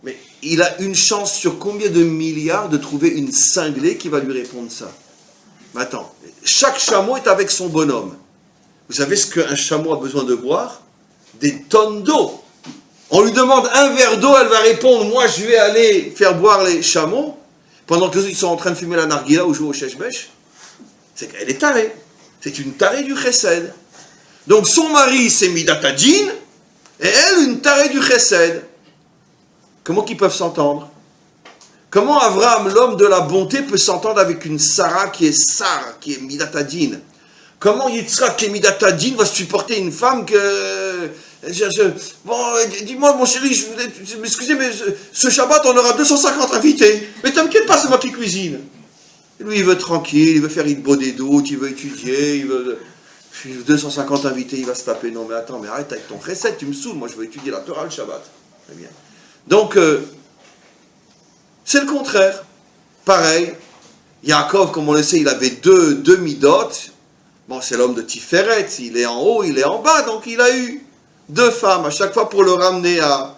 Mais il a une chance sur combien de milliards de trouver une cinglée qui va lui répondre ça? Mais attends, chaque chameau est avec son bonhomme. Vous savez ce qu'un chameau a besoin de boire? Des tonnes d'eau. On lui demande un verre d'eau, elle va répondre, moi je vais aller faire boire les chameaux, pendant que les autres ils sont en train de fumer la narguila ou jouer au chèche-bêche. C'est qu'elle est tarée. C'est une tarée du chesed. Donc son mari c'est Midatadin, et elle une tarée du chesed. Comment qu'ils peuvent s'entendre? Comment Abraham, l'homme de la bonté, peut s'entendre avec une Sarah qui est Sarah, qui est Midatadin? Comment Yitzhak qui est Midatadin va supporter une femme que... Bon, dis-moi mon chéri, excusez, mais ce Shabbat on aura 250 invités. Mais t'inquiète pas, c'est moi qui cuisine. Lui il veut tranquille, il veut faire Hitbo des doutes, il veut étudier, il veut... 250 invités, il va se taper. Non mais attends, mais arrête avec ton recette, tu me saoules, moi je veux étudier la Torah le Shabbat. Très bien. Donc, c'est le contraire. Pareil, Yaakov, comme on le sait, il avait deux midotes. Bon, c'est l'homme de Tiferet, il est en haut, il est en bas, donc il a eu 2 femmes, à chaque fois pour le ramener à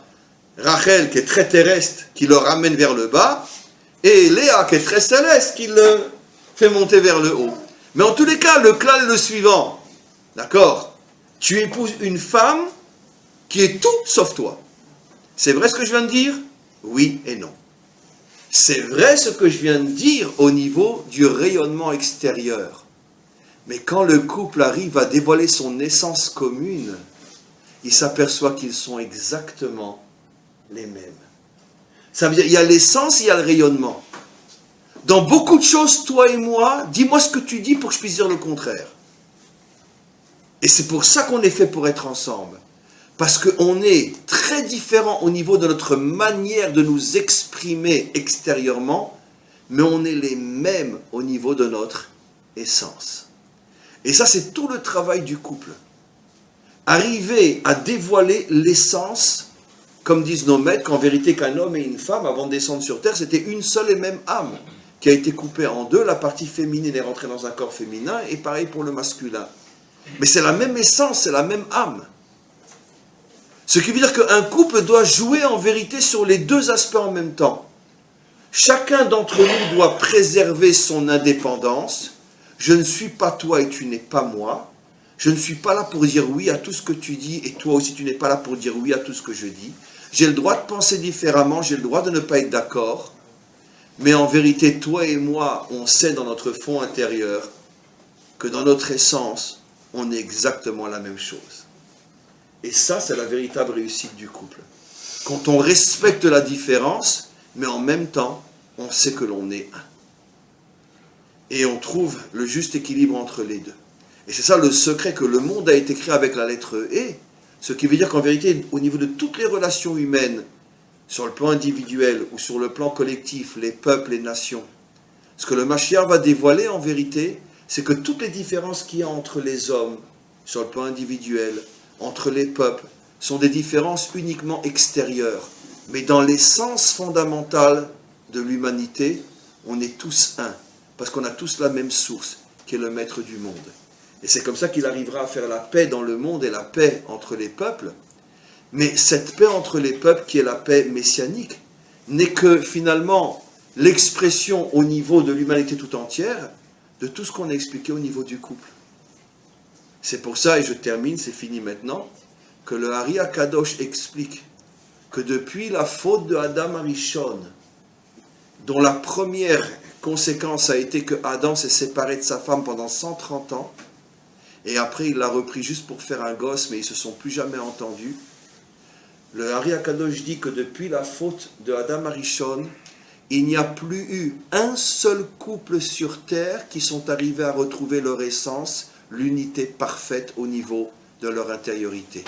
Rachel, qui est très terrestre, qui le ramène vers le bas, et Léa, qui est très céleste, qui le fait monter vers le haut. Mais en tous les cas, le clan est le suivant. D'accord? Tu épouses une femme qui est tout sauf toi. C'est vrai ce que je viens de dire? Oui et non. C'est vrai ce que je viens de dire au niveau du rayonnement extérieur. Mais quand le couple arrive à dévoiler son essence commune, il s'aperçoit qu'ils sont exactement les mêmes. Ça veut dire, il y a l'essence, il y a le rayonnement. Dans beaucoup de choses, toi et moi, dis-moi ce que tu dis pour que je puisse dire le contraire. Et c'est pour ça qu'on est fait pour être ensemble. Parce qu'on est très différents au niveau de notre manière de nous exprimer extérieurement, mais on est les mêmes au niveau de notre essence. Et ça, c'est tout le travail du couple. Arriver à dévoiler l'essence, comme disent nos maîtres, qu'en vérité qu'un homme et une femme, avant de descendre sur terre, c'était une seule et même âme, qui a été coupée en 2, la partie féminine est rentrée dans un corps féminin, et pareil pour le masculin. Mais c'est la même essence, c'est la même âme. Ce qui veut dire qu'un couple doit jouer en vérité sur les 2 aspects en même temps. Chacun d'entre nous doit préserver son indépendance. Je ne suis pas toi et tu n'es pas moi. Je ne suis pas là pour dire oui à tout ce que tu dis et toi aussi tu n'es pas là pour dire oui à tout ce que je dis. J'ai le droit de penser différemment, j'ai le droit de ne pas être d'accord. Mais en vérité, toi et moi, on sait dans notre fond intérieur que dans notre essence, on est exactement la même chose. Et ça, c'est la véritable réussite du couple. Quand on respecte la différence, mais en même temps, on sait que l'on est un. Et on trouve le juste équilibre entre les deux. Et c'est ça le secret, que le monde a été créé avec la lettre E, ce qui veut dire qu'en vérité, au niveau de toutes les relations humaines, sur le plan individuel ou sur le plan collectif, les peuples, les nations, ce que le Mashiach va dévoiler en vérité, c'est que toutes les différences qu'il y a entre les hommes, sur le plan individuel, entre les peuples, sont des différences uniquement extérieures. Mais dans l'essence fondamentale de l'humanité, on est tous un, parce qu'on a tous la même source, qui est le maître du monde. Et c'est comme ça qu'il arrivera à faire la paix dans le monde et la paix entre les peuples. Mais cette paix entre les peuples, qui est la paix messianique, n'est que finalement l'expression au niveau de l'humanité tout entière de tout ce qu'on a expliqué au niveau du couple. C'est pour ça, et je termine, c'est fini maintenant, que le Hari HaKadosh explique que depuis la faute de Adam Arishon, dont la première conséquence a été que Adam s'est séparé de sa femme pendant 130 ans, et après il l'a repris juste pour faire un gosse, mais ils ne se sont plus jamais entendus. Le Hari HaKadosh dit que depuis la faute de Adam Arishon, il n'y a plus eu un seul couple sur terre qui sont arrivés à retrouver leur essence, l'unité parfaite au niveau de leur intériorité.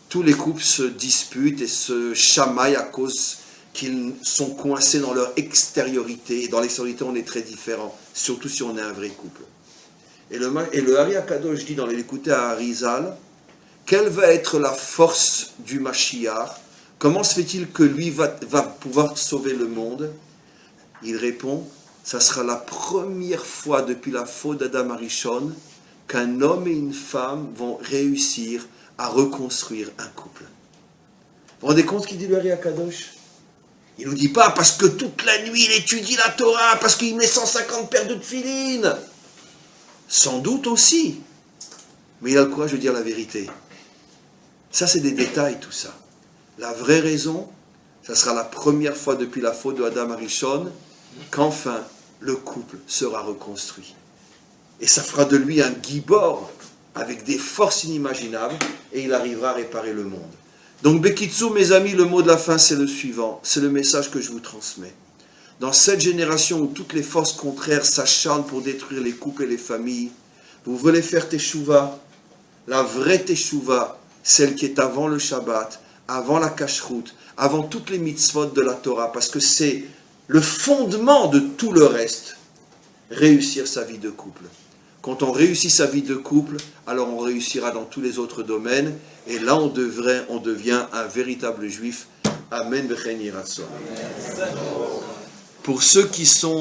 Tous les couples se disputent et se chamaillent à cause qu'ils sont coincés dans leur extériorité. Et dans l'extériorité, on est très différents, surtout si on est un vrai couple. Et le Hari HaKadosh dit dans l'Écouté à Arizal, quelle va être la force du Mashiach? Comment se fait-il que lui va pouvoir sauver le monde? Il répond, ça sera la première fois depuis la faute d'Adam Arishon qu'un homme et une femme vont réussir à reconstruire un couple. Vous vous rendez compte ce qu'il dit le Hari HaKadosh? Il ne nous dit pas parce que toute la nuit il étudie la Torah, parce qu'il met 150 paires de tefilines. Sans doute aussi, mais il a le courage de dire la vérité. Ça, c'est des détails, tout ça. La vraie raison, ça sera la première fois depuis la faute de Adam Arishon qu'enfin le couple sera reconstruit. Et ça fera de lui un gibor avec des forces inimaginables et il arrivera à réparer le monde. Donc, Bekitsu, mes amis, le mot de la fin, c'est le suivant. C'est le message que je vous transmets. Dans cette génération où toutes les forces contraires s'acharnent pour détruire les couples et les familles, vous voulez faire teshuva, la vraie teshuva, celle qui est avant le Shabbat, avant la cacheroute, avant toutes les mitzvot de la Torah, parce que c'est le fondement de tout le reste, réussir sa vie de couple. Quand on réussit sa vie de couple, alors on réussira dans tous les autres domaines, et là on devient un véritable juif. Amen. Pour ceux qui sont